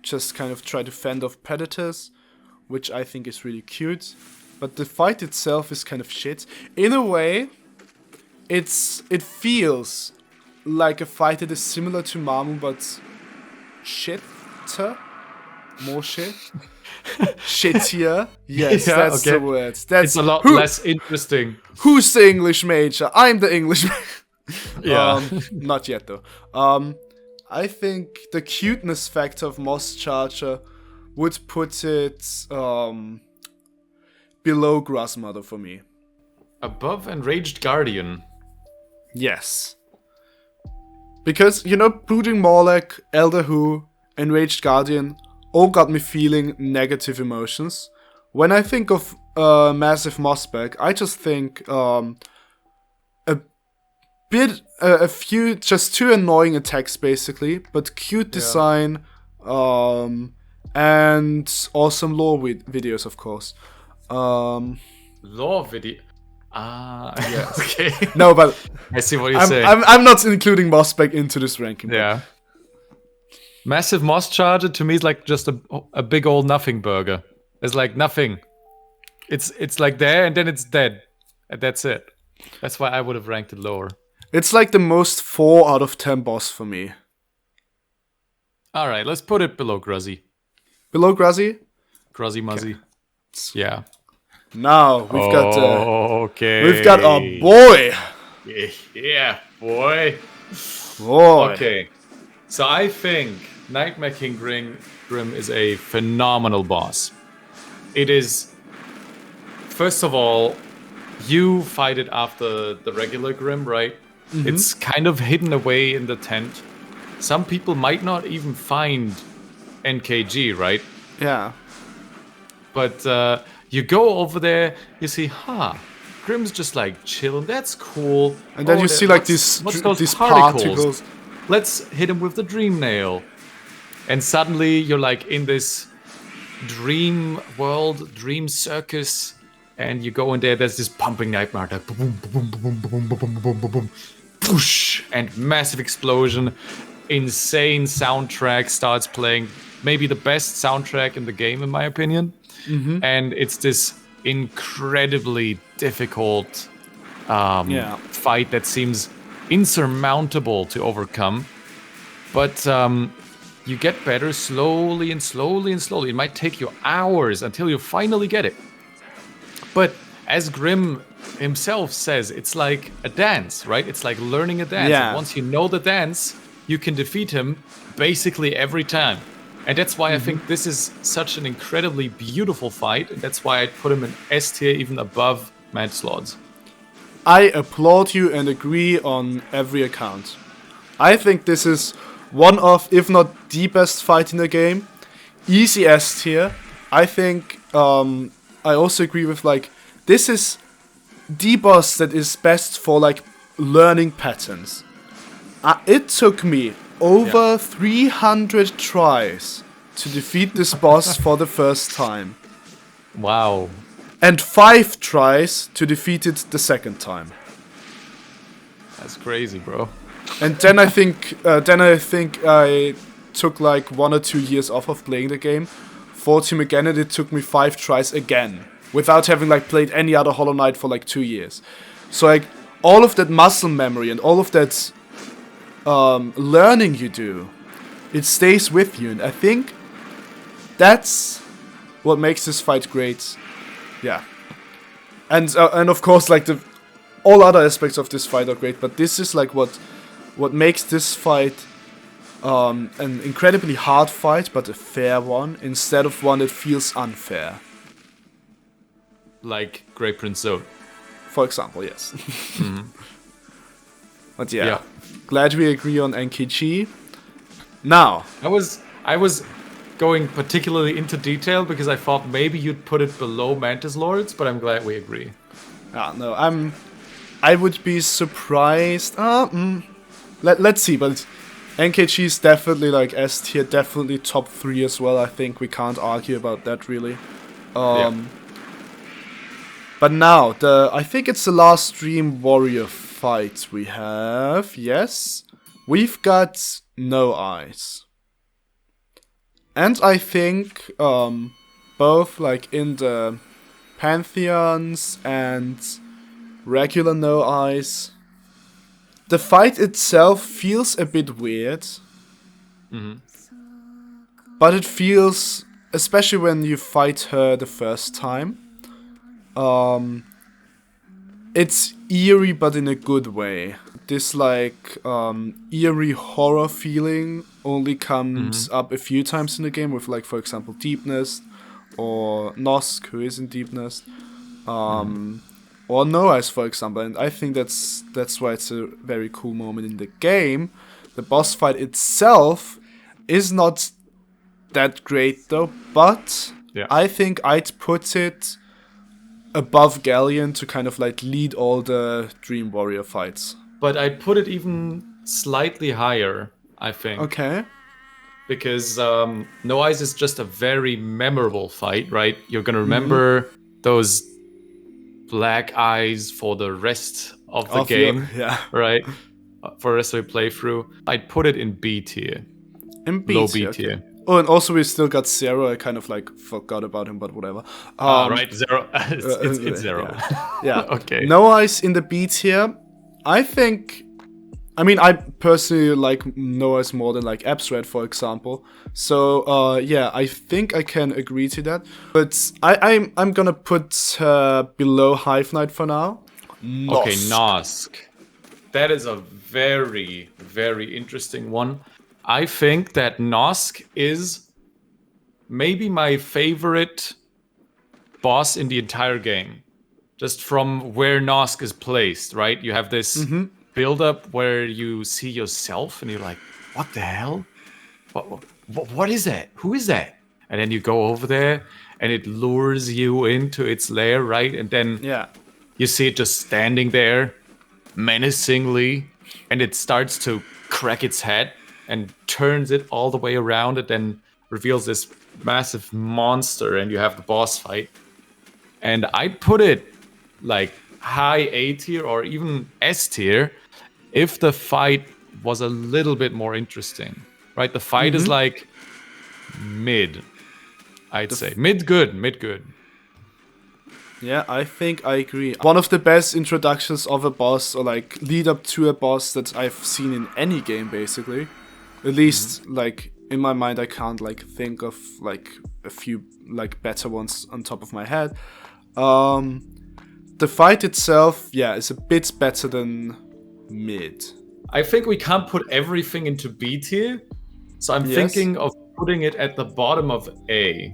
just kind of try to fend off predators, which I think is really cute. But the fight itself is kind of shit. In a way, it feels like a fight that is similar to Marmu, but shitter. More shit. Shittier. Yes, yeah, that's the word. It's a lot less interesting. Who's the English major? I'm the English major. Yeah. Not yet, though. I think the cuteness factor of mossbagcharger would put it below Gruz Mother for me. Above Enraged Guardian. Yes. Because, you know, Brooding Mawlek, Elder Who, Enraged Guardian all got me feeling negative emotions. When I think of Massive Mossbag, I just think a few, just two annoying attacks basically, but cute design, and awesome lore videos, of course. Lore video. Yes. Okay. No, but I see what you're saying. I'm not including Mossbag into this ranking. Yeah. Massive Mossbagcharger to me is like just a big old nothing burger. It's like nothing. It's like there and then it's dead. And that's it. That's why I would have ranked it lower. It's like the most 4 out of 10 boss for me. All right, let's put it below Gruzzy. Below Gruzzy? Gruzzy Muzzy. Yeah. Now we've got a Okay. boy. Yeah, boy. Boy. Okay. So I think Nightmare King Grimm is a phenomenal boss. It is, first of all, you fight it after the regular Grimm, right? It's kind of hidden away in the tent. Some people might not even find NKG, right? Yeah. But you go over there, you see, Grimm's just like chilling. That's cool. And then you see like these particles. Let's hit him with the Dream Nail. And suddenly you're like in this dream world, dream circus, and you go in there. There's this pumping nightmare, like boom, boom, boom, boom, boom, boom, boom, boom, boom, whoosh, and massive explosion. Insane soundtrack starts playing. Maybe the best soundtrack in the game, in my opinion. And it's this incredibly difficult fight that seems insurmountable to overcome. But you get better slowly and slowly and slowly. It might take you hours until you finally get it. But as Grimm himself says, it's like a dance, right? It's like learning a dance. Yeah. And once you know the dance, you can defeat him basically every time. And that's why I think this is such an incredibly beautiful fight. And that's why I'd put him in S tier, even above Mantis Lords. I applaud you and agree on every account. I think this is one of, if not the best fight in the game. Easy S tier. I think I also agree with like, this is the boss that is best for like learning patterns. It took me over 300 tries to defeat this boss for the first time. Wow. And 5 tries to defeat it the second time. That's crazy, bro. And then I think I took like 1 or 2 years off of playing the game, fought him again, and it took me 5 tries again, without having like played any other Hollow Knight for like 2 years. So like all of that muscle memory and all of that learning you do, it stays with you, and I think that's what makes this fight great. Yeah, and of course like all other aspects of this fight are great, but this is like what makes this fight an incredibly hard fight, but a fair one, instead of one that feels unfair. Like Great Prince Zote. For example, yes. But yeah, glad we agree on NKG. Now, I was going particularly into detail because I thought maybe you'd put it below Mantis Lords, but I'm glad we agree. no, I would be surprised. Let's see, but NKG is definitely like S tier, definitely top 3 as well. I think we can't argue about that really. But now I think it's the last Dream Warrior fight we have. Yes, we've got No Eyes, and I think both like in the Pantheons and regular No Eyes, the fight itself feels a bit weird. But it feels, especially when you fight her the first time, it's eerie but in a good way. This like eerie horror feeling only comes up a few times in the game with like, for example, Deepness or Nosk, who is in Deepness, or No Eyes, for example. And I think that's why it's a very cool moment in the game. The boss fight itself is not that great though, but I think I'd put it above Gallien to kind of like lead all the Dream Warrior fights. But I'd put it even slightly higher, I think. Okay. Because No Eyes is just a very memorable fight, right? You're gonna remember those black eyes for the rest of the game, right? For the rest of the playthrough. I'd put it in B tier. In B Low tier. B tier. Okay. Oh, and also we still got Xero. I kind of like forgot about him, but whatever. Right, Xero. it's Xero. Yeah. Okay. No Eyes in the B tier. I think I mean, I personally like Noah's more than like Absred, for example. So yeah, I think I can agree to that. But I'm gonna put below Hive Knight for now. Okay, Nosk. That is a very, very interesting one. I think that Nosk is maybe my favorite boss in the entire game. Just from where Nosk is placed, right? You have this build-up where you see yourself and you're like, what the hell? What is that? Who is that? And then you go over there and it lures you into its lair, right? And then you see it just standing there menacingly, and it starts to crack its head and turns it all the way around. It then reveals this massive monster, and you have the boss fight. And I put it like high A tier or even S tier if the fight was a little bit more interesting, right? The fight is like mid, I'd say. Mid good. Yeah, I think I agree. One of the best introductions of a boss, or like lead up to a boss, that I've seen in any game, basically. At least, like, in my mind, I can't like think of like a few like better ones on top of my head. The fight itself, yeah, is a bit better than mid. I think we can't put everything into B tier, so I'm thinking of putting it at the bottom of A.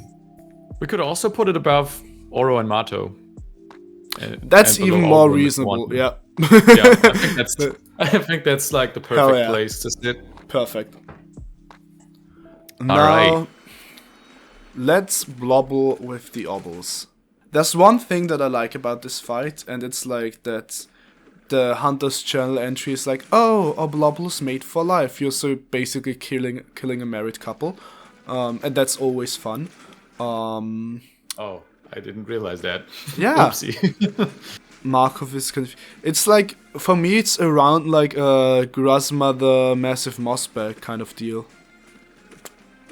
We could also put it above Oro and Mato. That's even more reasonable, yeah. Yeah, I think that's like the perfect place to sit. Perfect. All now, right. Let's blobble with the Oblobbles. There's one thing that I like about this fight, and it's like that the Hunter's Journal entry is like, oh, Oblobbles made for life. You're so basically killing a married couple. And that's always fun. Oh, I didn't realize that. Yeah. Oopsie. Markoth is it's like, for me, it's around like a Gruz Mother massive mossbag kind of deal.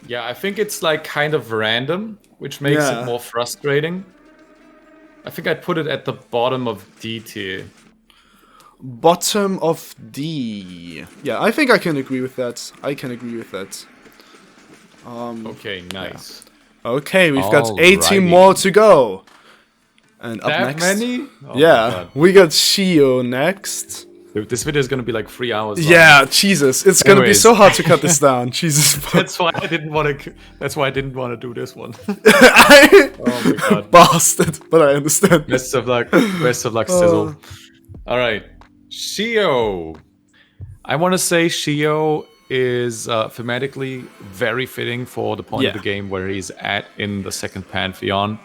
Yeah, I think it's like kind of random, which makes it more frustrating. I think I'd put it at the bottom of D tier. Bottom of D. Yeah, I think I can agree with that. Okay, nice. Yeah. Okay, we've got 18 more to go. And up that next. Many? Oh yeah, we got Sheo next. Dude, this video is gonna be like 3 hours long. Yeah, Jesus, it's gonna be so hard to cut this down. Jesus. That's why I didn't want to do this one. Oh my god. Bastard, but I understand. Best of luck, stizzl. All right, Sheo. I want to say Sheo is thematically very fitting for the point of the game where he's at in the second Pantheon.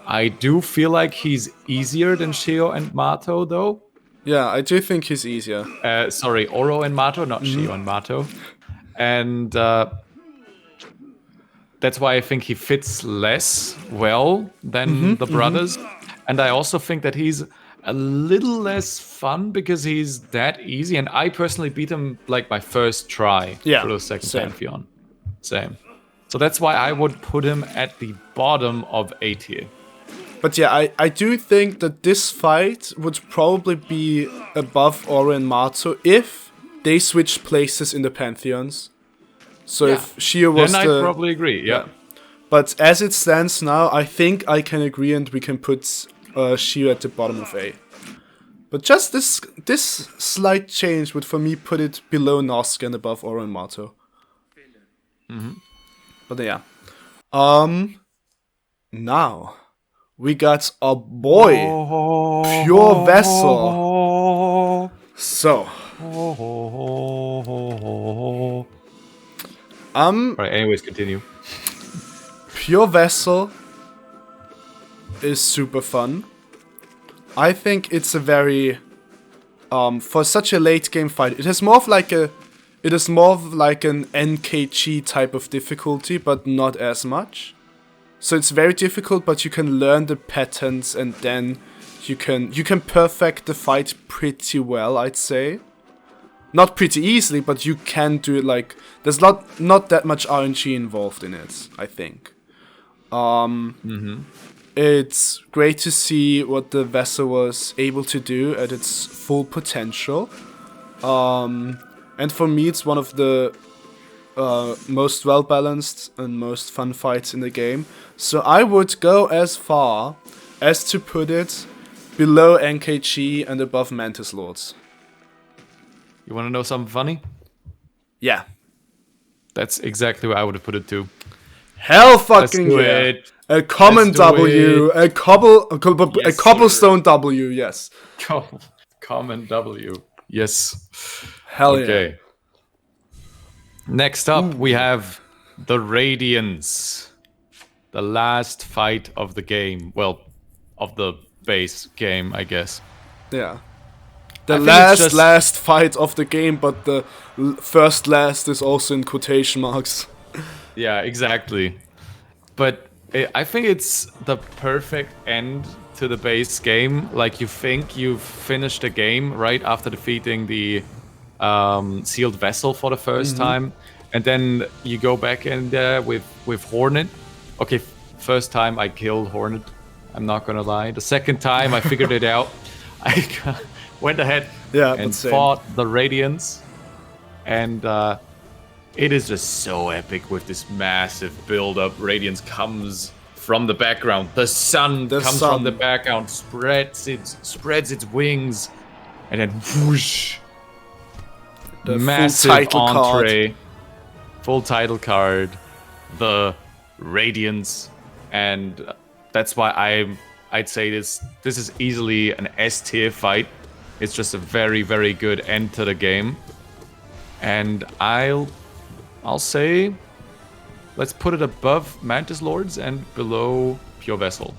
I do feel like he's easier than Sheo and Mato, though. Yeah, I do think he's easier. Sorry, Oro and Mato, not Sheo and Mato. And that's why I think he fits less well than the brothers. And I also think that he's a little less fun because he's that easy. And I personally beat him like my first try for the second Pantheon. Same. So that's why I would put him at the bottom of A tier. But yeah, I do think that this fight would probably be above Oro and Mato if they switched places in the Pantheons. So if Sheo was then I'd probably agree, yeah. But as it stands now, I think I can agree and we can put Sheo at the bottom of A. But just this slight change would for me put it below Nosk and above Oro and Mato. But yeah. Now we got a boy, Pure Vessel. So. Alright, anyways, continue. Pure Vessel is super fun. I think it's a very for such a late game fight, it is more of like an NKG type of difficulty, but not as much. So it's very difficult, but you can learn the patterns and then you can perfect the fight pretty well, I'd say. Not pretty easily, but you can do it like there's not that much RNG involved in it, I think. It's great to see what the vessel was able to do at its full potential. And for me, it's one of the most well-balanced and most fun fights in the game. So I would go as far as to put it below NKG and above Mantis Lords. You want to know something funny? Yeah. That's exactly where I would have put it too. Hell fucking Let's do yeah. it. A common Let's do W, it. a cobblestone W, yes. Common W. Yes. Hell Okay. yeah. Next up, we have the Radiance. The last fight of the game. Well, of the base game, I guess. Yeah. The I think it's last fight of the game, but the first last is also in quotation marks. Yeah, exactly. But I think it's the perfect end to the base game. Like, you think you've finished the game right after defeating the sealed vessel for the first time, and then you go back in there with Hornet. Okay, first time I killed Hornet, I'm not gonna lie. The second time I figured it out. I went ahead and fought the Radiance, and it is just so epic with this massive build-up. Radiance comes from the background. The sun comes from the background, spreads its wings, and then whoosh. The massive entree, full title card, the Radiance, and that's why I'd say this is easily an S tier fight. It's just a very, very good end to the game, and I'll say let's put it above Mantis Lords and below Pure Vessel.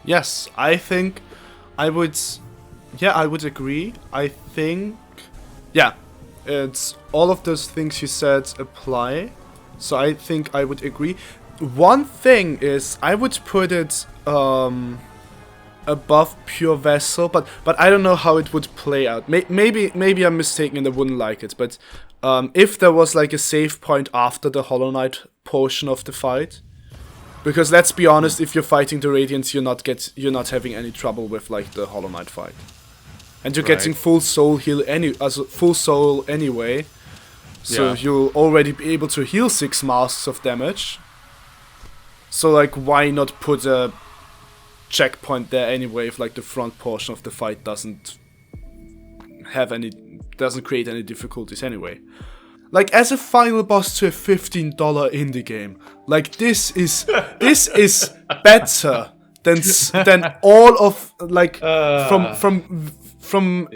Yes, I think I would agree. I think it's all of those things you said apply. So I think I would agree. One thing is I would put it above Pure Vessel, but I don't know how it would play out. Maybe I'm mistaken and I wouldn't like it, but if there was like a save point after the Hollow Knight portion of the fight, because let's be honest, if you're fighting the Radiance, you're not having any trouble with like the Hollow Knight fight, and you're getting full soul heal full soul anyway, so you'll already be able to heal 6 masks of damage. So like, why not put a checkpoint there anyway if like the front portion of the fight doesn't create any difficulties anyway. Like, as a final boss to a $15 indie game, like this is better than all of like from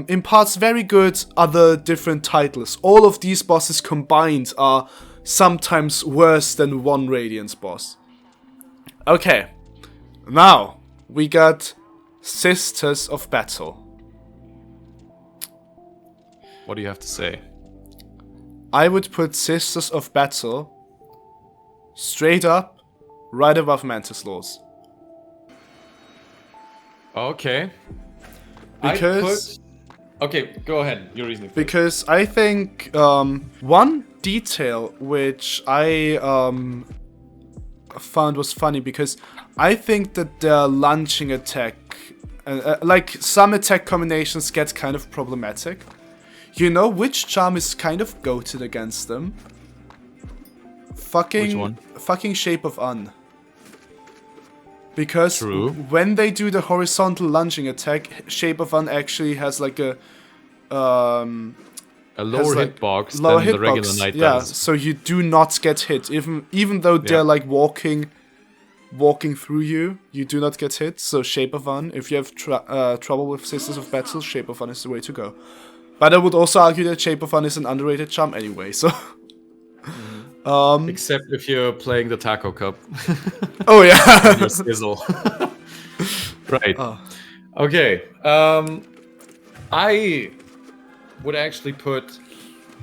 in parts very good other different titles. All of these bosses combined are sometimes worse than one Radiance boss. Okay, now we got Sisters of Battle. What do you have to say? I would put Sisters of Battle straight up right above Mantis Lords. Okay. Because okay, go ahead. Your reasoning. Because I think one detail which I found was funny, because I think that their launching attack, like some attack combinations get kind of problematic. You know which charm is kind of goated against them? Which one? Fucking Shape of Un. Because True. when they do the horizontal lunging attack, Shape of Un actually has like a lower hitbox than the regular knight does. So you do not get hit, even though they're like walking through you. You do not get hit. So Shape of Un, if you have trouble with Sisters of Battle, Shape of Un is the way to go. But I would also argue that Shape of Un is an underrated charm anyway. So, except if you're playing the Taco Cup. Oh yeah. Your stizzl. Right. Okay. I would actually put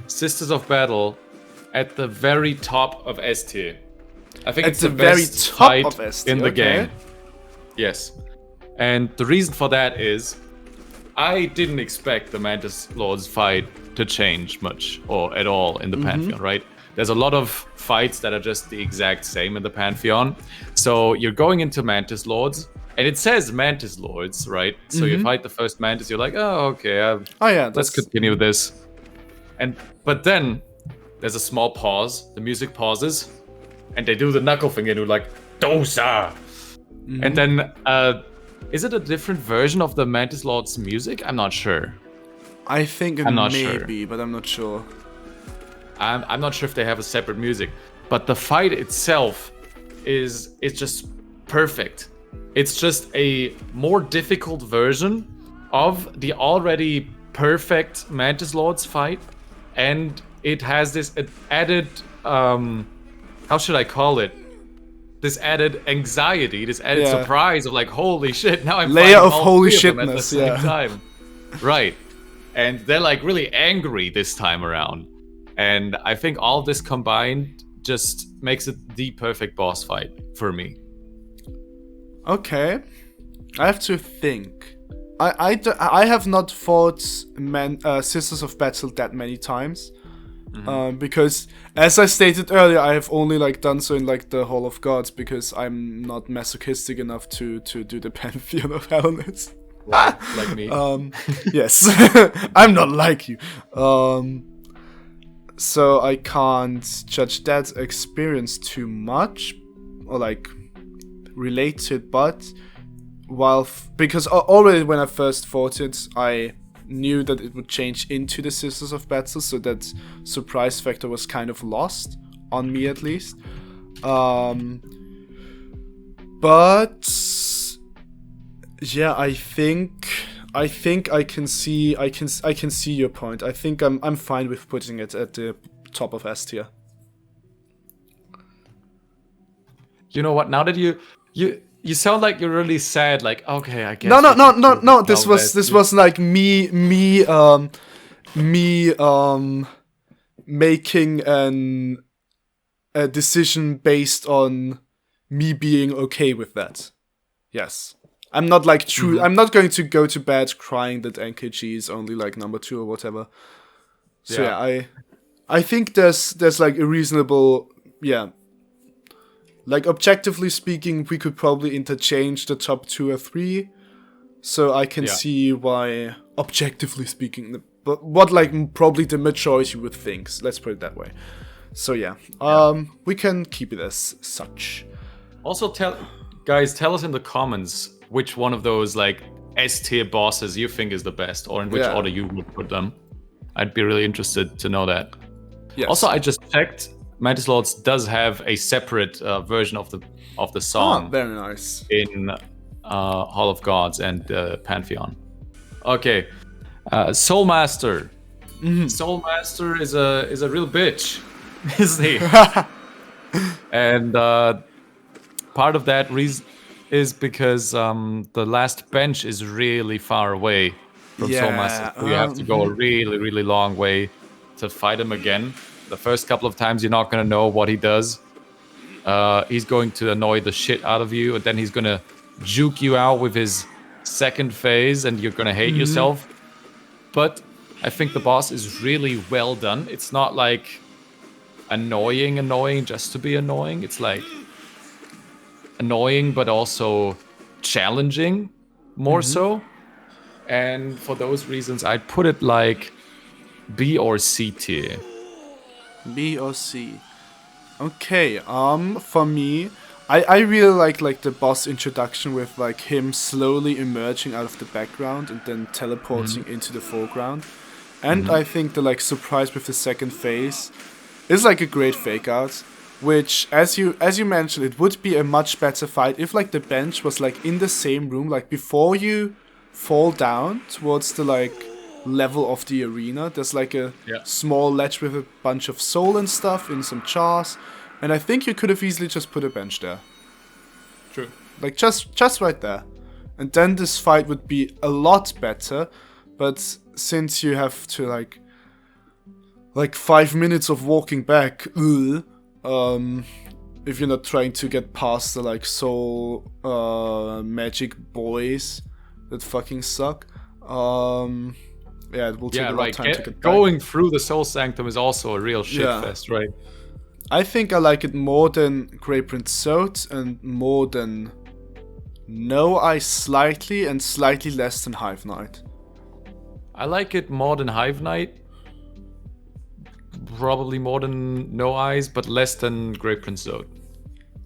Sisters of Battle at the very top of S tier. I think it's the very best fight in the game. Yes. And the reason for that is I didn't expect the Mantis Lords fight to change much or at all in the Pantheon, right? there's a lot of fights that are just the exact same in the Pantheon. So you're going into Mantis Lords, and it says Mantis Lords, right? So you fight the first Mantis, you're like, oh, okay, let's continue this. But then there's a small pause, the music pauses, and they do the knuckle thing, and you're like, Dosa! And then, is it a different version of the Mantis Lord's music? I'm not sure. I think it may be, but I'm not sure. I'm not sure if they have a separate music, but the fight itself is just perfect. It's just a more difficult version of the already perfect Mantis Lords fight, and it has this added, how should I call it? This added anxiety, this added surprise of like, holy shit, now I'm layer of all holy three of them at the shitness, same time. Right. And they're like really angry this time around. And I think all of this combined just makes it the perfect boss fight for me. Okay. I have to think. I have not fought Sisters of Battle that many times. Because, as I stated earlier, I have only like done so in like the Hall of Gods because I'm not masochistic enough to do the Pantheon of Hellas. Right, like me. Yes, I'm not like you. So I can't judge that experience too much, or like relate to it. But because already when I first fought it, I knew that it would change into the Sisters of Battle, so that surprise factor was kind of lost on me at least. But yeah, I think I can see your point. I think I'm fine with putting it at the top of S tier. You know what? Now that you sound like you're really sad. Like, okay, I guess. No. This was like me making a decision based on me being okay with that. Yes. I'm not like true. I'm not going to go to bed crying that NKG is only like number 2 or whatever. So yeah, I think there's like a reasonable, like objectively speaking, we could probably interchange the top 2 or 3. So I can see why, objectively speaking, but what like probably the majority would think. Let's put it that way. So yeah, we can keep it as such. Also, tell us in the comments which one of those like S tier bosses you think is the best, or in which order you would put them. I'd be really interested to know that. Yes. Also, I just checked. Mantis Lords does have a separate version of the song. Oh, very nice. In Hall of Gods and Pantheon. Okay, Soul Master. Soul Master is a real bitch, isn't he? And part of that reason is because the last bench is really far away from Soul Master. So you have to go a really, really long way to fight him again. The first couple of times you're not going to know what he does. He's going to annoy the shit out of you, and then he's going to juke you out with his second phase, and you're going to hate yourself. But I think the boss is really well done. It's not like annoying just to be annoying. It's like annoying, but also challenging, more so. And for those reasons, I'd put it like B or C tier. B or C. Okay, for me, I really like the boss introduction with like him slowly emerging out of the background and then teleporting into the foreground. And I think the like surprise with the second phase is like a great fake out, which as you mentioned, it would be a much better fight if like the bench was like in the same room, like before you fall down towards the like level of the arena. There's like a small ledge with a bunch of soul and stuff in some jars, and I think you could have easily just put a bench there. True. Like just right there, and then this fight would be a lot better. But since you have to like 5 minutes of walking back, if you're not trying to get past the like soul magic boys that fucking suck, Yeah, it will take a lot of time to get back. Going through the Soul Sanctum is also a real shitfest, right? I think I like it more than Grey Prince Zote and more than No Eyes slightly and slightly less than Hive Knight. I like it more than Hive Knight. Probably more than No Eyes, but less than Grey Prince Zote.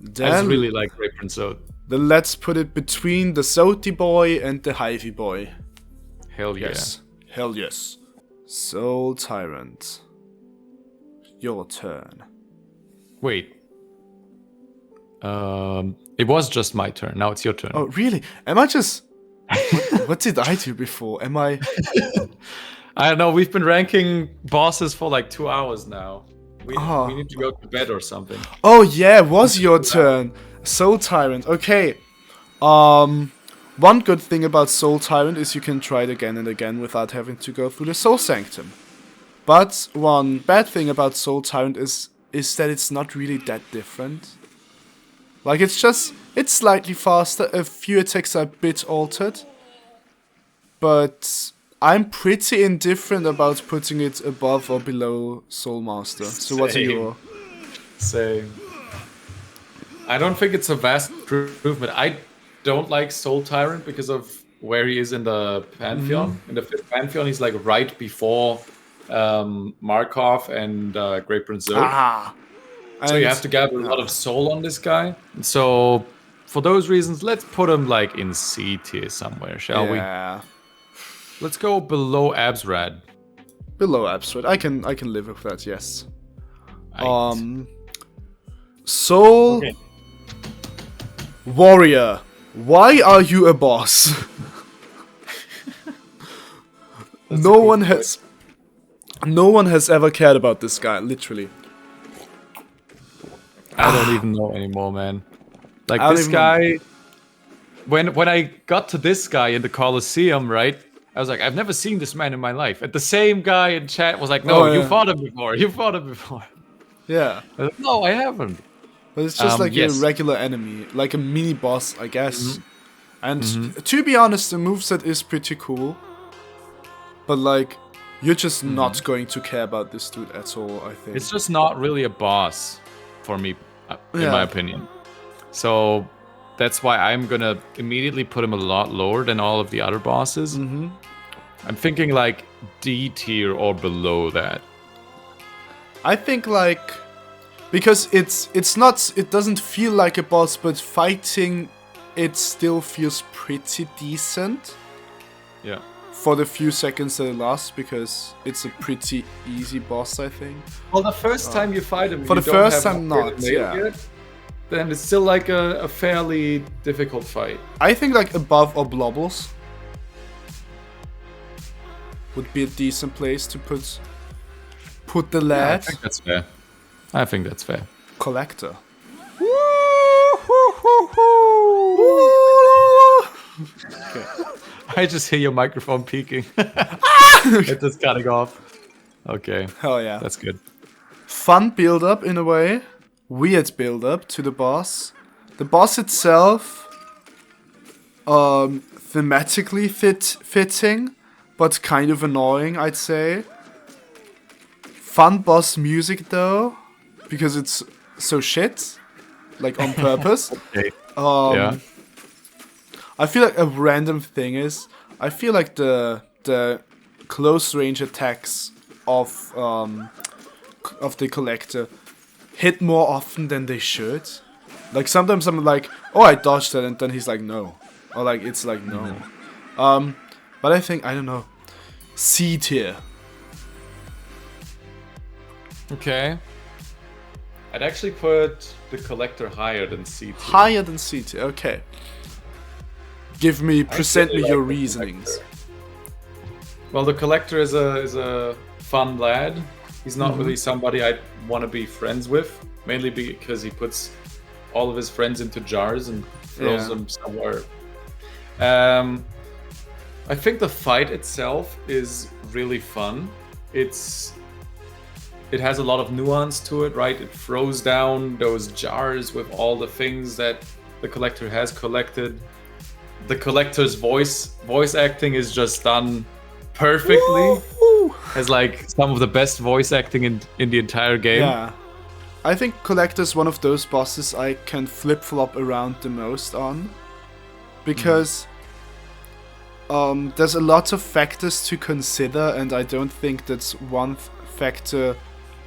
I just really like Grey Prince Zote. Then let's put it between the Zote boy and the Hivey boy. Hell yeah. Yes. Hell yes. Soul Tyrant. Your turn. Wait. It was just my turn. Now it's your turn. Oh, really? Am I just... what did I do before? Am I... I don't know. We've been ranking bosses for like 2 hours now. We need to go to bed or something. Oh, yeah, it was your turn. Soul Tyrant. Okay. One good thing about Soul Tyrant is you can try it again and again without having to go through the Soul Sanctum. But one bad thing about Soul Tyrant is that it's not really that different. Like, it's slightly faster, a few attacks are a bit altered. But I'm pretty indifferent about putting it above or below Soul Master. So what are your... Same. I don't think it's a vast improvement. I don't like Soul Tyrant because of where he is in the Pantheon. In the 5th Pantheon, he's like right before Markoth and Grey Prince Zote. So you have to gather a lot of soul on this guy. So for those reasons, let's put him like in C tier somewhere, shall we? Let's go below Absrad. Below Absrad. I can live with that, yes. Right. Soul Warrior. Why are you a boss? No one has ever cared about this guy, literally. I don't even know anymore, man. Like this guy, when I got to this guy in the Colosseum, right? I was like, I've never seen this man in my life. And the same guy in chat was like, no, you fought him before. You fought him before. Yeah. I was like, no, I haven't. But it's just like a regular enemy, like a mini boss, I guess. And to be honest, the moveset is pretty cool. But like, you're just not going to care about this dude at all, I think. It's just not really a boss for me, in my opinion. So that's why I'm gonna immediately put him a lot lower than all of the other bosses. I'm thinking like D tier or below that. I think like, because it doesn't feel like a boss, but fighting it still feels pretty decent. Yeah. For the few seconds that it lasts, because it's a pretty easy boss, I think. Well, the first time you fight him, for the first time, not. Yeah. Then it's still like a fairly difficult fight. I think like above Oblobbles would be a decent place to put the lad. I think that's fair. I think that's fair. Collector. Okay. I just hear your microphone peaking. It's just cutting off. Okay. Hell yeah. That's good. Fun build-up in a way. Weird build-up to the boss. The boss itself, thematically fitting, but kind of annoying, I'd say. Fun boss music though, because it's so shit, like on purpose. Okay. Yeah. I feel like a random thing is, I feel like the close range attacks of the collector hit more often than they should. Like sometimes I'm like, oh, I dodged that, and then he's like, no, or like it's like no. But I think, I don't know, C tier. Okay. I'd actually put the collector higher than C tier. Higher than C tier. Okay. Present me your reasonings. Well, the collector is a fun lad. He's not really somebody I'd want to be friends with, mainly because he puts all of his friends into jars and throws them somewhere. I think the fight itself is really fun. It has a lot of nuance to it, right? It throws down those jars with all the things that the collector has collected. The collector's voice acting is just done perfectly. Woo! Has like some of the best voice acting in the entire game. Yeah. I think Collector is one of those bosses I can flip-flop around the most on. Because there's a lot of factors to consider, and I don't think that's one factor.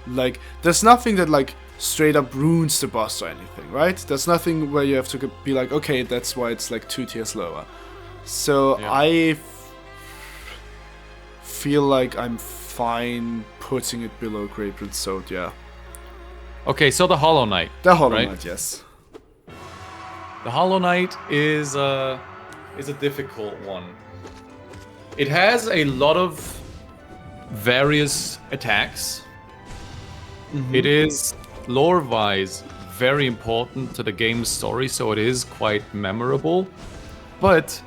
Like, there's nothing that like straight up ruins the boss or anything, right? There's nothing where you have to be like, okay, that's why it's like 2 tiers lower. So Yeah. I feel like I'm fine putting it below Great Red Zote, yeah. Okay, so the Hollow Knight. The Hollow right? Knight, yes. The Hollow Knight is a difficult one. It has a lot of various attacks. It is lore-wise very important to the game's story, so it is quite memorable. But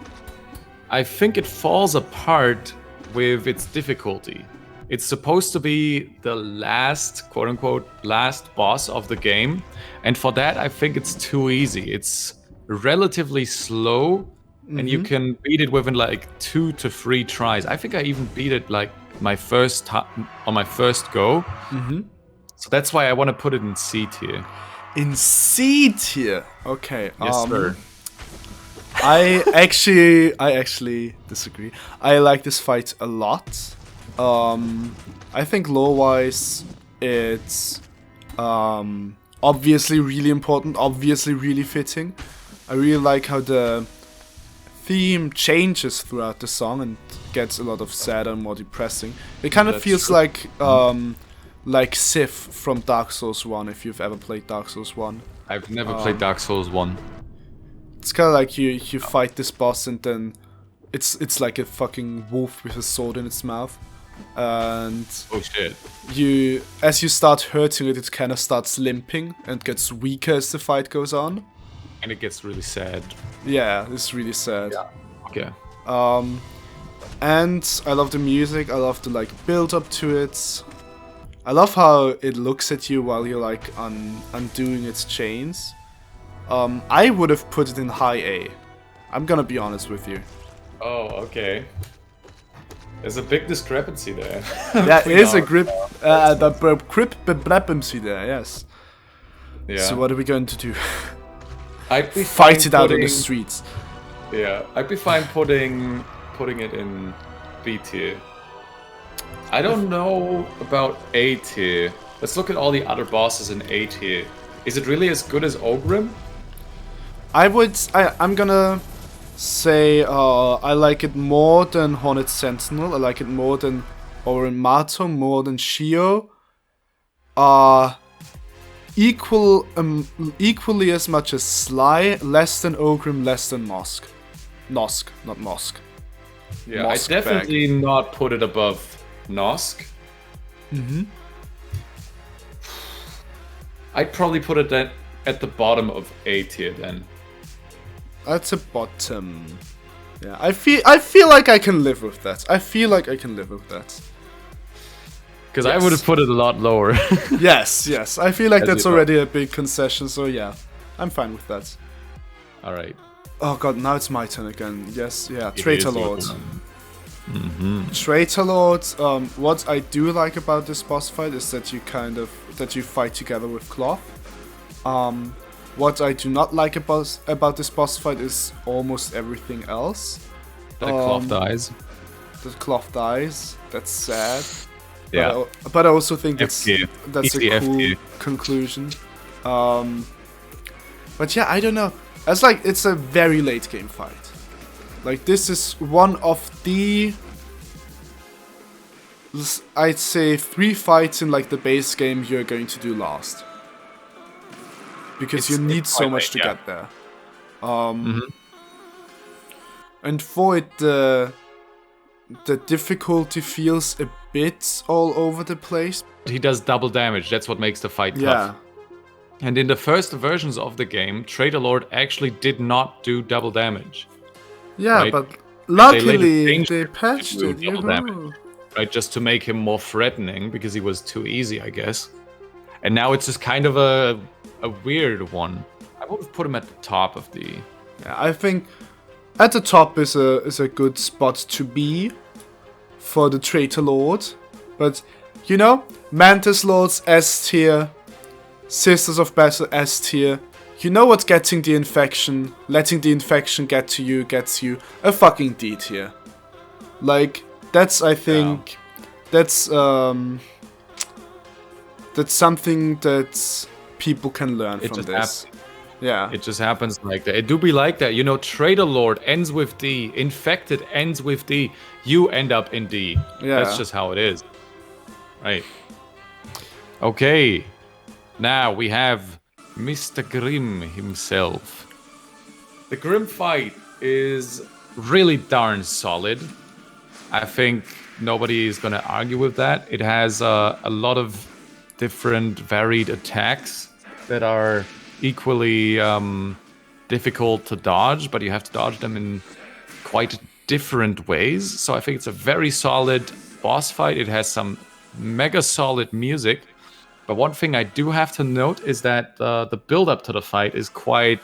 I think it falls apart with its difficulty. It's supposed to be the last, quote-unquote, last boss of the game. And for that, I think it's too easy. It's relatively slow, and you can beat it within like 2 to 3 tries. I think I even beat it like my first on my first go. So that's why I want to put it in C tier. In C tier? Okay. Yes, sir. I actually disagree. I like this fight a lot. I think lore-wise, it's obviously really important, obviously really fitting. I really like how the theme changes throughout the song and gets a lot of sadder and more depressing. It kind of That's feels true. like Sif from Dark Souls 1, if you've ever played Dark Souls 1. I've never played Dark Souls 1. It's kind of like you fight this boss and then it's like a fucking wolf with a sword in its mouth. And Oh shit. as you start hurting it, it kind of starts limping and gets weaker as the fight goes on. And it gets really sad. Yeah, it's really sad. Okay. And I love the music. I love the like build up to it. I love how it looks at you while you're like undoing its chains. I would have put it in high A. I'm gonna be honest with you. Oh, okay. There's a big discrepancy there. There is a grip, discrepancy there. Yes. Yeah. So what are we going to do? I'd be Fight fine it out on the putting- streets. Yeah, I'd be fine putting it in B tier. I don't know about A tier. Let's look at all the other bosses in A tier. Is it really as good as Ogrim? I'm gonna say I like it more than Hornet Sentinel. I like it more than Oro Mato, more than Sheo. Equally as much as Sly, less than Ogrim, less than Nosk. Nosk, not Nosk. Yeah, Mosk I'd definitely not put it above Nosk. I'd probably put it at the bottom of A tier then. That's a bottom. Yeah, I feel like I can live with that. Because I would have put it a lot lower. Yes. I feel like As that's you already a big concession, so yeah. I'm fine with that. Alright. Oh god, now it's my turn again. Yes, yeah. It Traitor is your Lord. turn. Traitor Lord, what I do like about this boss fight is that you fight together with Cloth. What I do not like about this boss fight is almost everything else. The Cloth dies. The Cloth dies. That's sad. Yeah. But I also think that's F-tier. a Easy cool F-tier. conclusion. But yeah, I don't know. It's a very late game fight. Like, this is one of the, I'd say, 3 fights in like the base game you're going to do last. Because you need so quite much late, to yeah. get there. And for it, the difficulty feels a bit all over the place. He does double damage, that's what makes the fight tough. Yeah. And in the first versions of the game, Traitor Lord actually did not do double damage. Yeah, Right. but They luckily later they changed patched to it. double damage. Right, just to make him more threatening, because he was too easy, I guess. And now it's just kind of a weird one. I would have put him at the top of the... Yeah, I think at the top is a good spot to be for the Traitor Lord. But, you know, Mantis Lords S tier, Sisters of Battle S tier. You know what getting the infection, letting the infection get to you, gets you a fucking D tier. Like, that's, I think, that's something that people can learn from this. Yeah. It just happens like that. It do be like that. You know, Traitor Lord ends with D. Infected ends with D. You end up in D. Yeah. That's just how it is. Right. Okay. Now we have Mr. Grimm himself. The Grimm fight is really darn solid. I think nobody is going to argue with that. It has a lot of different varied attacks that are equally difficult to dodge, but you have to dodge them in quite different ways. So I think it's a very solid boss fight. It has some mega solid music. But one thing I do have to note is that the build-up to the fight is quite...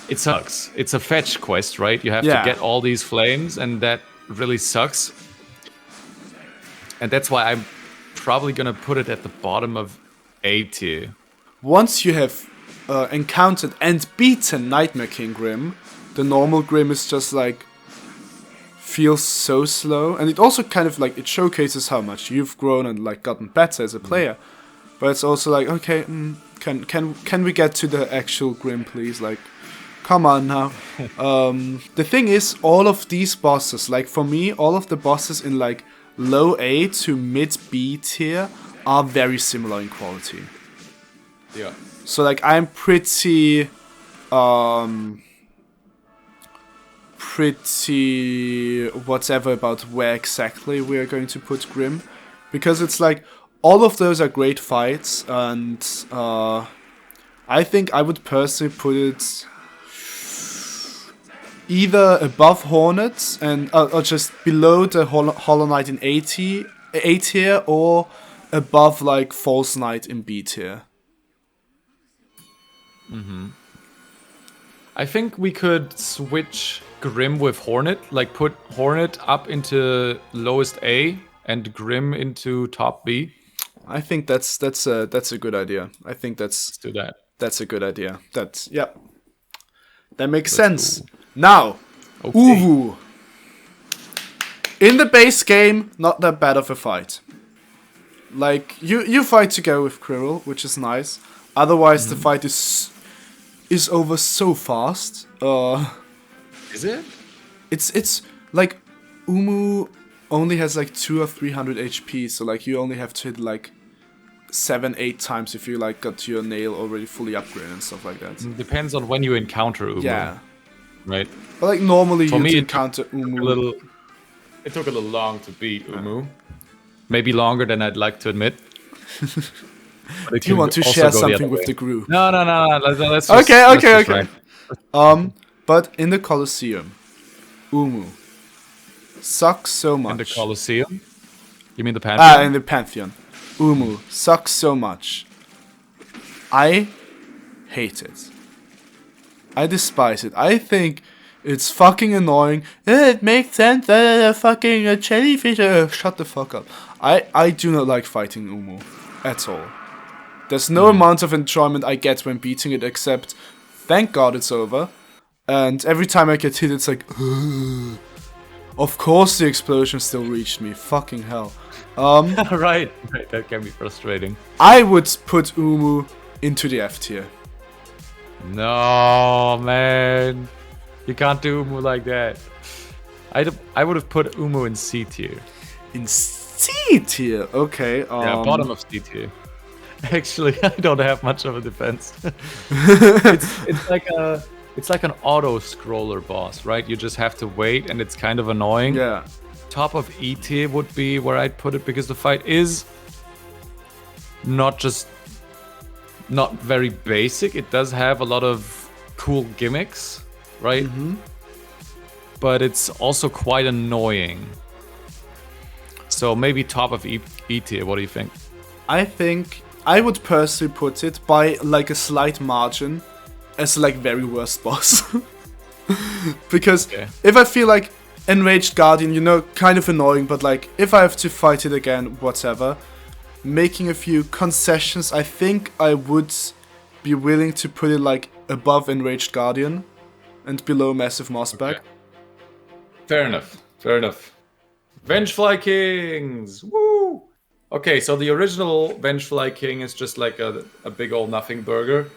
It sucks. It's a fetch quest, right? You have to get all these flames, and that really sucks. And that's why I'm probably gonna put it at the bottom of A tier. Once you have encountered and beaten Nightmare King Grimm, the normal Grimm is just like... feels so slow, and it also kind of like it showcases how much you've grown and like gotten better as a player. But it's also like, okay, can we get to the actual Grimm, please? Like, come on now. The thing is, all of these bosses, like for me, all of the bosses in like low A to mid B tier are very similar in quality. Yeah. So like I'm pretty whatever about where exactly we are going to put Grimm, because it's like all of those are great fights, and I think I would personally put it either above Hornet and or just below the Hollow Knight in A tier, or above like False Knight in B tier. I think we could switch Grimm with Hornet, like put Hornet up into lowest A and Grimm into top B. I think that's a good idea. I think Let's do that. that's a good idea. That makes sense. Cool. Now, okay. Uumuu. In the base game, not that bad of a fight. Like you fight to go with Quirrell, which is nice. Otherwise, the fight is over so fast. Is it? It's like Uumuu only has like 200 or 300 HP, so like you only have to hit like 7-8 times if you like got your nail already fully upgraded and stuff like that. Depends on when you encounter Uumuu. Yeah. Right. But like normally For you me, encounter Uumuu. It took a little long to beat Uumuu. Maybe longer than I'd like to admit. Do you want to share something with the group? No. Let's just, okay. But in the Colosseum, Uumuu sucks so much. In the Colosseum? You mean the Pantheon? In the Pantheon. Uumuu sucks so much. I hate it. I despise it. I think it's fucking annoying. It makes sense that fucking a jellyfish. Shut the fuck up. I do not like fighting Uumuu at all. There's no amount of enjoyment I get when beating it, except thank God it's over. And every time I get hit, it's like, of course the explosion still reached me. Fucking hell. Right, that can be frustrating. I would put Uumuu into the F tier. No, man. You can't do Uumuu like that. I would have put Uumuu in C tier. In C tier? Okay. Yeah, bottom of C tier. Actually, I don't have much of a defense. It's like an auto-scroller boss, right? You just have to wait, and it's kind of annoying. Yeah. Top of E tier would be where I'd put it, because the fight is not very basic. It does have a lot of cool gimmicks, right? Mm-hmm. But it's also quite annoying. So maybe top of E tier. What do you think? I think I would personally put it by like a slight margin as like very worst boss. Because if I feel like Enraged Guardian, you know, kind of annoying, but like, if I have to fight it again, whatever, making a few concessions, I think I would be willing to put it like above Enraged Guardian and below Massive Mossbag. Okay. Fair enough. Fair enough. Vengefly Kings! Woo! Okay, so the original Vengefly King is just like a big old nothing burger.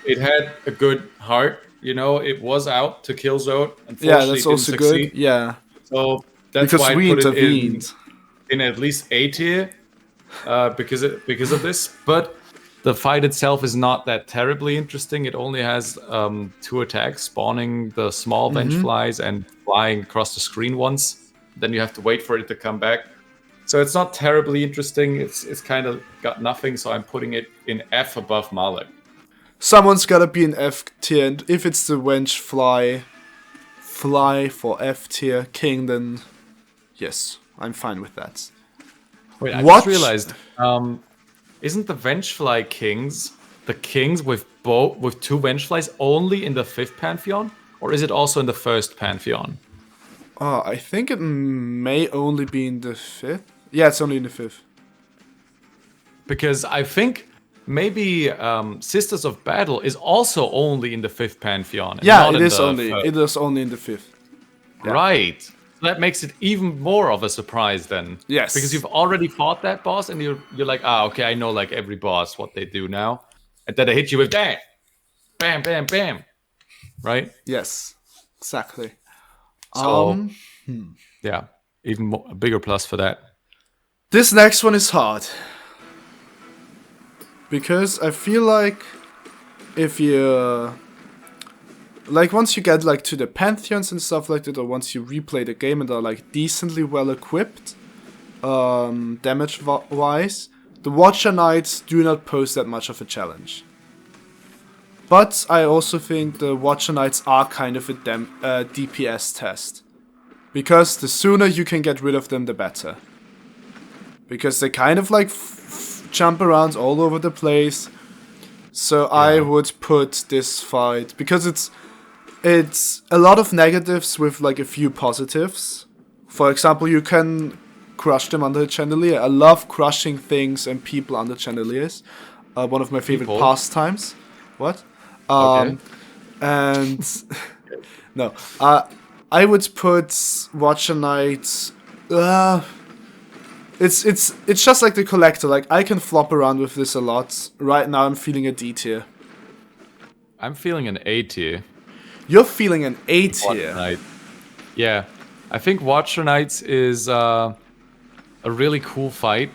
It had a good heart, you know, it was out to kill Zote. Unfortunately, Yeah, that's it didn't also succeed. good. Yeah. So that's Because why I we put intervened. it in at least A tier because of this. But the fight itself is not that terribly interesting. It only has 2 attacks, spawning the small Vengeflies and flying across the screen once. Then you have to wait for it to come back. So it's not terribly interesting. It's kind of got nothing. So I'm putting it in F above Mawlek. Someone's gotta be an F tier, and if it's the Vengefly Fly for F tier King, then yes, I'm fine with that. Wait, I just realized, isn't the Vengefly Kings the kings with 2 Vengeflies only in the 5th Pantheon? Or is it also in the 1st Pantheon? Oh, I think it may only be in the 5th. Yeah, it's only in the 5th. Because I think maybe Sisters of Battle is also only in the 5th Pantheon. Yeah, it is only in the 5th. Yeah. Right. That makes it even more of a surprise then. Yes. Because you've already fought that boss and you're like, okay, I know like every boss what they do now. And then they hit you with that. Bam, bam, bam. Right? Yes. Exactly. So, yeah, even a bigger plus for that. This next one is hard. Because I feel like if you... like, once you get, like, to the Pantheons and stuff like that, or once you replay the game and are, like, decently well-equipped, damage-wise, the Watcher Knights do not pose that much of a challenge. But I also think the Watcher Knights are kind of a DPS test. Because the sooner you can get rid of them, the better. Because they kind of, like, jump around all over the place. So yeah. I would put this fight, because it's a lot of negatives with like a few positives. For example, you can crush them under the chandelier. I love crushing things and people under chandeliers. One of my favorite pastimes. What? Okay. And no, I would put Watcher Knight. It's just like the Collector. Like, I can flop around with this a lot. Right now, I'm feeling a D tier. I'm feeling an A tier. You're feeling an A tier. Yeah, I think Watcher Knights is a really cool fight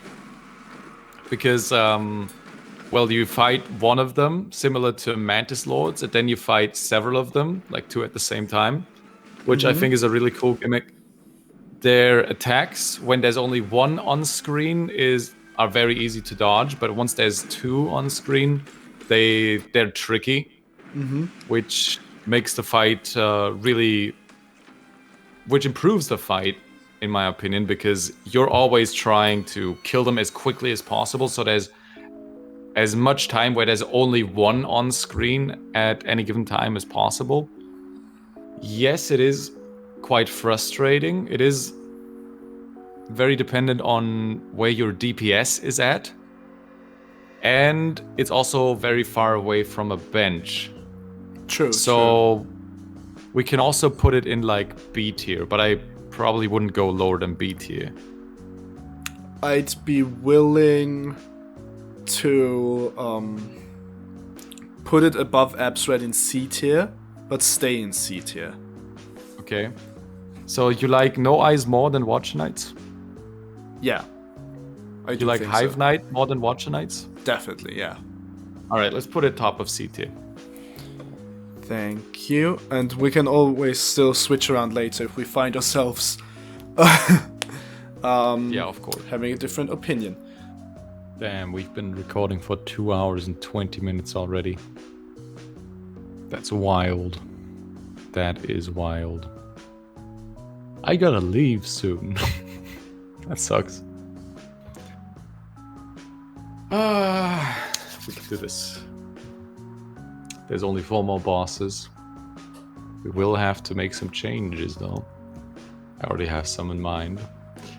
because, well, you fight one of them similar to Mantis Lords, and then you fight several of them, like 2 at the same time, which I think is a really cool gimmick. Their attacks, when there's only 1 on screen, are very easy to dodge, but once there's 2 on screen, they're tricky, which makes the fight which improves the fight, in my opinion, because you're always trying to kill them as quickly as possible, so there's as much time where there's only 1 on screen at any given time as possible. Yes, it is quite frustrating. It is very dependent on where your DPS is at, and it's also very far away from a bench. True. So we can also put it in like B tier, but I probably wouldn't go lower than B tier. I'd be willing to put it above Absred in C tier, but stay in C tier. Okay. So you like No Eyes more than Watcher Knights? Yeah. You like Hive Knight more than Watcher Knights? Definitely, yeah. Alright, let's put it top of C tier. Thank you. And we can always still switch around later if we find ourselves yeah, of course, having a different opinion. Damn, we've been recording for 2 hours and 20 minutes already. That's wild. That is wild. I gotta leave soon. That sucks. We can do this. There's only 4 more bosses. We will have to make some changes, though. I already have some in mind.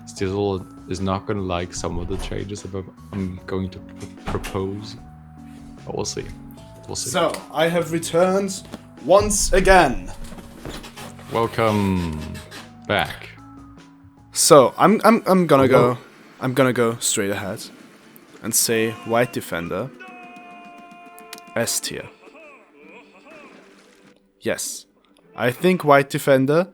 Stizzl is not going to like some of the changes I'm going to propose. But we'll see. We'll see. So, I have returned once again. Welcome back. So, I'm gonna go straight ahead and say White Defender S tier. Yes. I think White Defender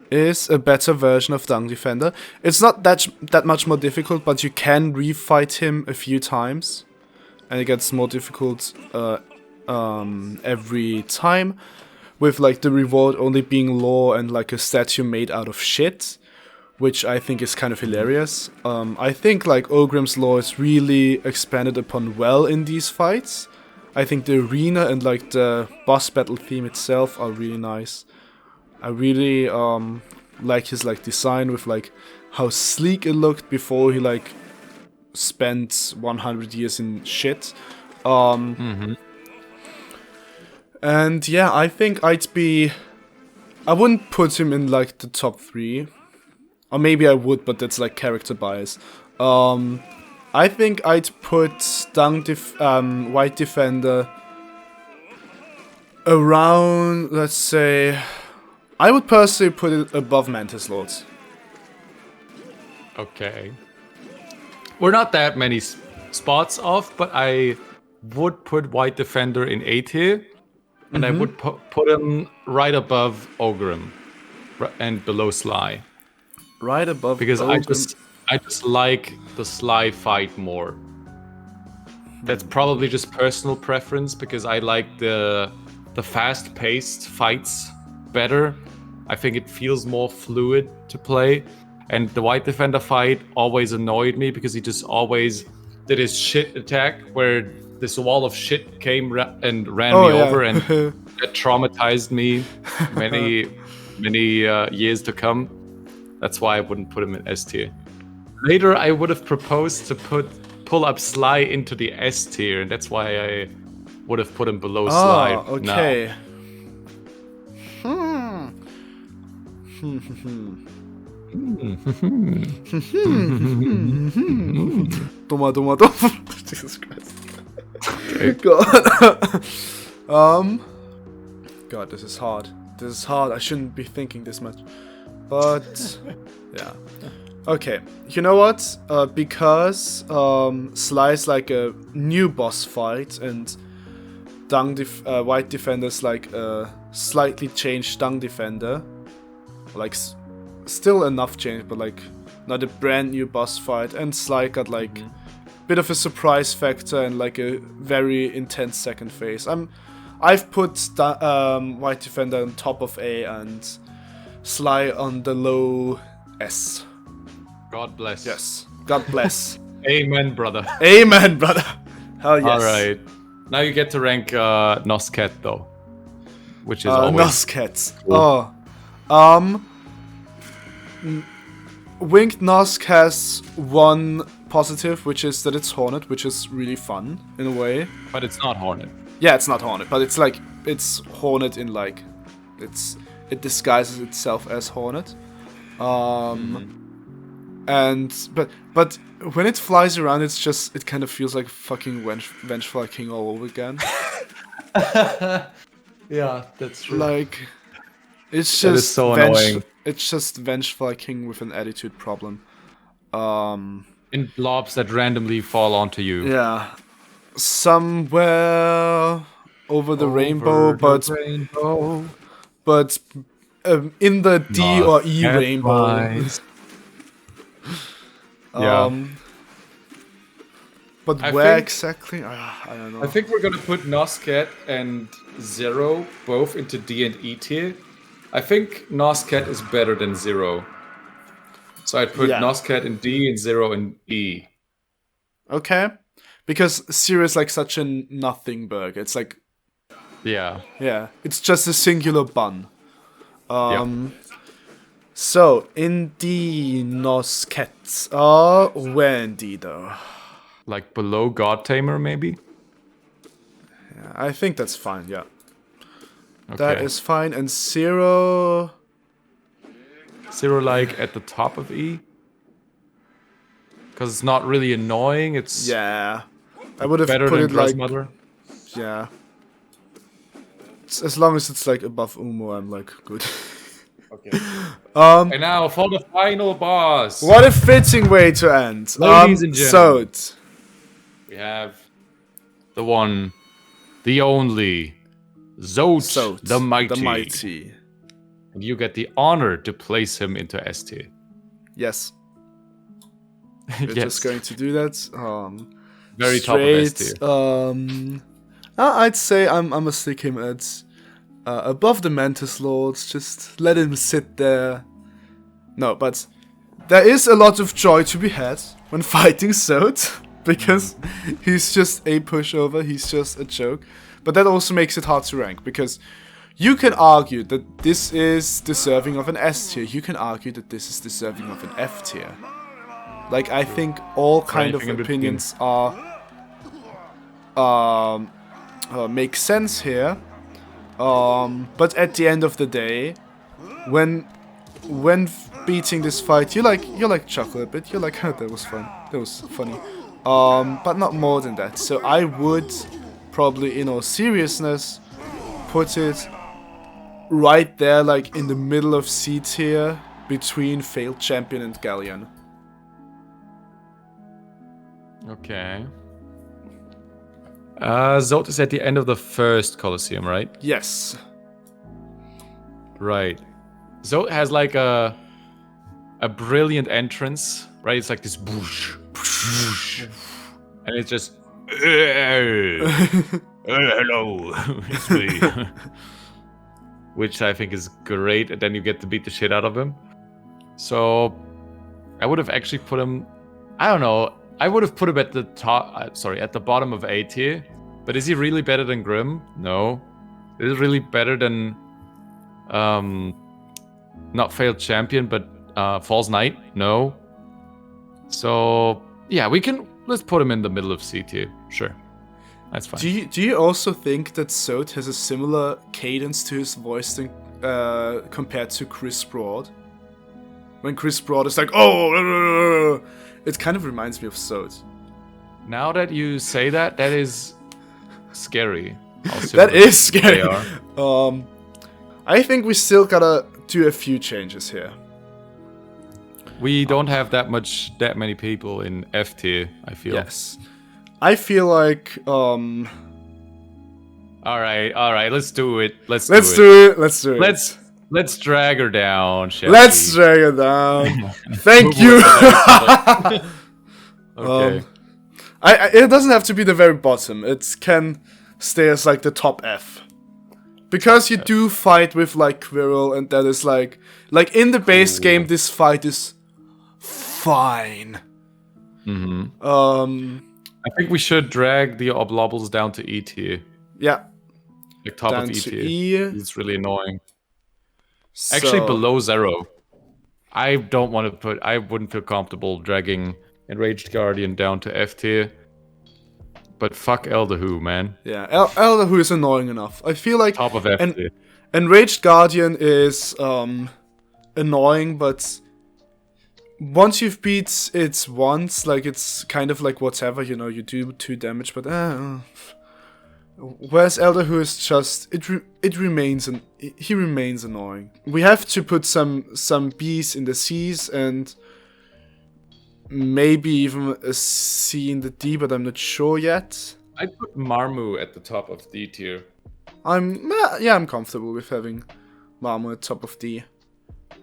is a better version of Dung Defender. It's not that much more difficult, but you can refight him a few times, and it gets more difficult every time, with like the reward only being lore and like a statue made out of shit, which I think is kind of hilarious. I think like Ogrim's lore is really expanded upon well in these fights. I think the arena and like the boss battle theme itself are really nice. I really like his like design with like how sleek it looked before he like spent 100 years in shit. And yeah, I think I wouldn't put him in like the top 3. Or maybe I would, but that's like character bias. I think I'd put White Defender around, let's say, I would personally put it above Mantis Lords. Okay. We're not that many spots off, but I would put White Defender in A tier, and I would put him right above Ogrim and below Sly. Right above because Ogrim. I just like the Sly fight more. That's probably just personal preference because I like the fast-paced fights better. I think it feels more fluid to play. And the White Defender fight always annoyed me because he just always did his shit attack where this wall of shit came and ran me over, and that traumatized me many years to come. That's why I wouldn't put him in S tier. Later, I would have proposed to pull up Sly into the S tier, and that's why I would have put him below Sly. Okay. Dummer. Jesus Christ. Okay. God, this is hard. I shouldn't be thinking this much. But yeah. Okay. You know what? Because Sly's like a new boss fight, and White Defender's like a slightly changed Dung Defender. Like still enough change, but like not a brand new boss fight. And Sly got like a bit of a surprise factor and like a very intense second phase. I've put White Defender on top of A and Sly on the low S. God bless. Yes. God bless. Amen, brother. Amen, brother. Hell yes. Alright. Now you get to rank Nosk though. Which is always... Nosk. Cool. Oh. Winged Nosk has one positive, which is that it's Hornet, which is really fun in a way. But it's not Hornet. Yeah, it's not Hornet, but it's like it's Hornet in like it disguises itself as Hornet. And but when it flies around, it kind of feels like fucking Vengefly King all over again. Yeah, that's true. Like it's just that is so annoying. It's just Vengefly King with an attitude problem. In blobs that randomly fall onto you. Yeah. Somewhere over the rainbow, but in the D or E rainbow. Yeah. But I where think- exactly? I don't know. I think we're gonna put Nosk and Xero both into D and E tier. I think Nosk is better than Xero. So I'd put Nosk in D and Xero in E. Okay. Because Xero is like such a nothing burger. It's like... Yeah. Yeah. It's just a singular bun. Yeah. So, in D, Nosk. Where in D though? Like below God Tamer, maybe? Yeah, I think that's fine, yeah. That is fine. And Xero... Xero like at the top of E? Because it's not really annoying, it's... Yeah. I would have better put than it Gruz like... Mother. Yeah. As long as it's like above Uumuu, I'm like, good. Okay. And now for the final boss. What a fitting way to end. Ladies and gentlemen. Zote. We have the one, the only, Zote, the Mighty. The Mighty. And you get the honor to place him into S tier. Yes. We're just going to do that. Very straight, top of S tier. I'd say I'm gonna stick him at above the Mantis Lords. Just let him sit there. No, but there is a lot of joy to be had when fighting Zote, because he's just a pushover. He's just a joke. But that also makes it hard to rank, because you can argue that this is deserving of an S tier. You can argue that this is deserving of an F tier. Like, I think all kind of opinions are make sense here. But at the end of the day, when beating this fight, you like chuckle a bit. You're like, oh, that was fun. That was funny. But not more than that. So I would probably, in all seriousness, put it right there, like in the middle of C tier, between Failed Champion and Gallien. Okay. Zote is at the end of the first Colosseum, right? Yes. Right. Zote has like a brilliant entrance, right? It's like this boosh, boosh, and it's just hello, it's me. Which I think is great, and then you get to beat the shit out of him. So I would have actually put him, I don't know, I would have put him at the top, at the bottom of A tier. But is he really better than Grimm? No. Is he really better than, not Failed Champion, but False Knight? No. So, yeah, let's put him in the middle of C tier. Sure. That's fine. Do you also think that Zote has a similar cadence to his voice than, compared to Chris Broad? When Chris Broad is like, oh, it kind of reminds me of Zote. Now that you say that, that is scary. That is scary. I think we still gotta do a few changes here. We don't have that many people in F tier, I feel. Yes. I feel like Alright, let's do it. Let's do it. Let's drag her down, shall we? Let's drag her down. Thank you. Okay. It doesn't have to be the very bottom. It can stay as like the top F. Because you do fight with like Quirrell, and that is like in the base game, this fight is fine. I think we should drag the Oblobbles down to E tier. Yeah. Like top down of E to tier. E. It's really annoying. So, Actually, below Xero. I wouldn't feel comfortable dragging Enraged Guardian down to F tier. But fuck Elderwho, man. Yeah, Elderwho is annoying enough. I feel like top of F tier. Enraged Guardian is annoying, but once you've beat it once, like, it's kind of like whatever, you know, you do 2 damage, but whereas Elderwho is just he remains annoying. We have to put some Bs in the Cs and maybe even a C in the D, but I'm not sure yet. I'd put Marmu at the top of D tier. I'm comfortable with having Marmu at top of D.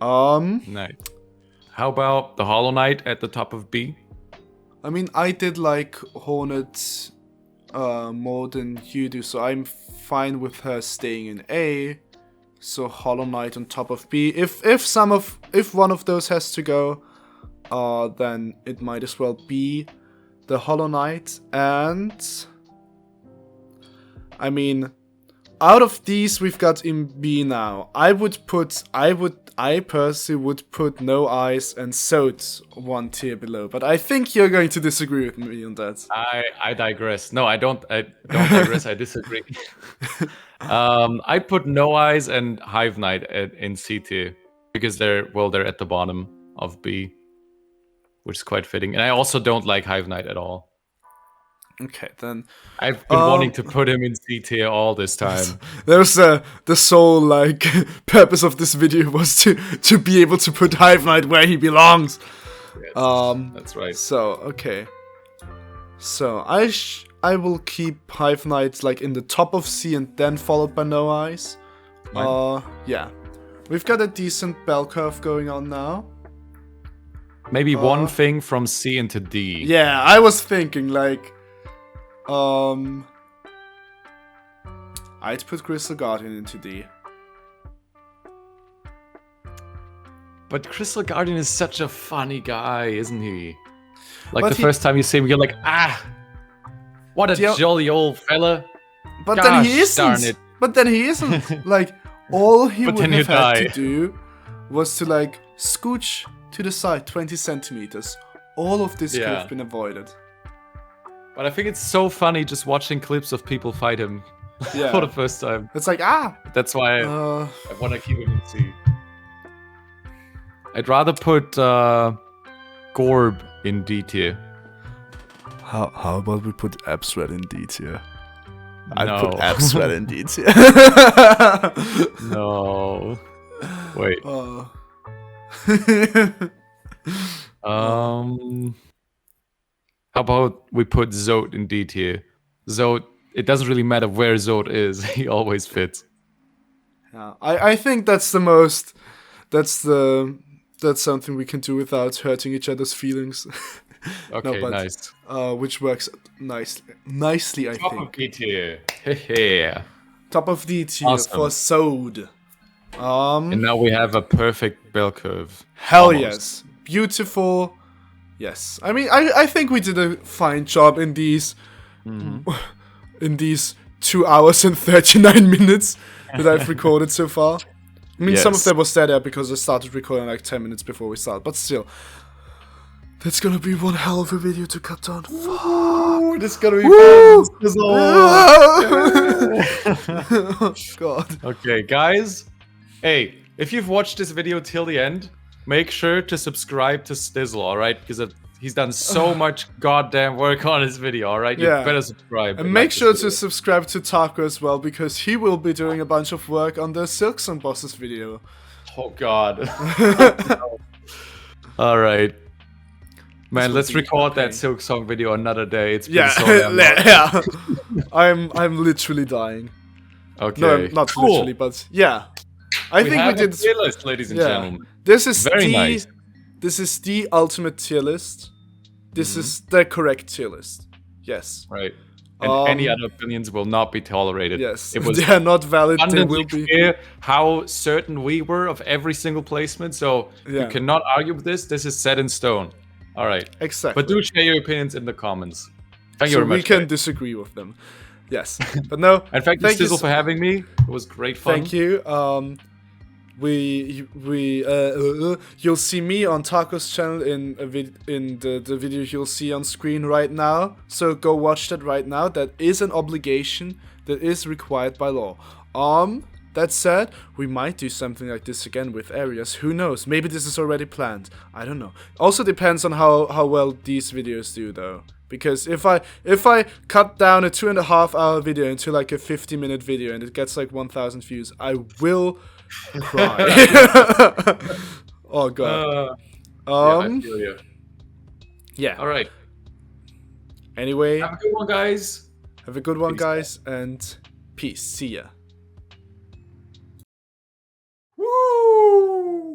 Nice. How about the Hollow Knight at the top of B? I mean, I did like Hornet more than you do, so I'm fine with her staying in A. So Hollow Knight on top of B. If one of those has to go, then it might as well be the Hollow Knight. And I mean, out of these, we've got in B now. I personally would put No Eyes and Zote one tier below, but I think you're going to disagree with me on that. I digress. No, I don't digress. I disagree. I put No Eyes and Hive Knight in C tier because they're at the bottom of B, which is quite fitting. And I also don't like Hive Knight at all. Okay, then I've been wanting to put him in C tier all this time. There's the sole like purpose of this video was to be able to put Hive Knight where he belongs. Yes, that's right. So okay, so I will keep Hive Knight like in the top of C and then followed by No Eyes. Yeah, we've got a decent bell curve going on now. Maybe one thing from C into D. Yeah, I was thinking like. I'd put Crystal Guardian into D. But Crystal Guardian is such a funny guy, isn't he? Like but the first time you see him, you're like, what a jolly old fella. But then he isn't. Darn it. But then he isn't. Like all he would have had to do was to like scooch to the side 20 centimeters. All of this could have been avoided. But I think it's so funny just watching clips of people fight him for the first time. It's like, That's why I want to keep him in C. I'd rather put Gorb in D tier. How about we put Absred in D tier? I'd No. put Absred in D tier. No. Wait. How about we put Zote in D tier? Zote, it doesn't really matter where Zote is, he always fits. Yeah, I think that's the most. That's something we can do without hurting each other's feelings. Okay, nice. Which works nicely, I think. Top of D tier. Yeah. Top of D tier for Zote. And now we have a perfect bell curve. Hell almost. Yes, beautiful. Yes, I mean I think we did a fine job in these 2 hours and 39 minutes that I've recorded so far. I mean some of them was dead air because I started recording like 10 minutes before we started, but still. That's gonna be one hell of a video to cut down. Fuck. This is gonna be fun. Oh god. Okay, guys. Hey, if you've watched this video till the end, make sure to subscribe to stizzl, alright? Because he's done so much goddamn work on his video, alright? You better subscribe. And make sure to subscribe to Taco as well, because he will be doing a bunch of work on the Silksong Bosses video. Oh god. Alright. Man, let's record that Silksong video another day. It's been so damn long. I'm literally dying. Okay. No, not literally, but yeah. I think we did. Tier list, ladies and gentlemen. This is nice. This is the ultimate tier list. This is the correct tier list. Yes. Right. And any other opinions will not be tolerated. Yes. It was they are not valid. They will be. Clear how certain we were of every single placement. So you cannot argue with this. This is set in stone. All right. Exactly. But do share your opinions in the comments. Thank you so very much. We can disagree with them. Yes. But no. And thank you, stizzl, for having me. It was great fun. Thank you. You'll see me on Taco's channel in the video you'll see on screen right now. So go watch that right now. That is an obligation that is required by law. That said, we might do something like this again with areas. Who knows? Maybe this is already planned. I don't know. Also depends on how well these videos do though. Because if I cut down a 2.5 hour video into like a 50-minute video and it gets like 1,000 views, I will cry. Oh god. I feel you. Yeah. All right. Anyway, have a good one, guys. Have a good one, guys, and peace. See ya. Woo!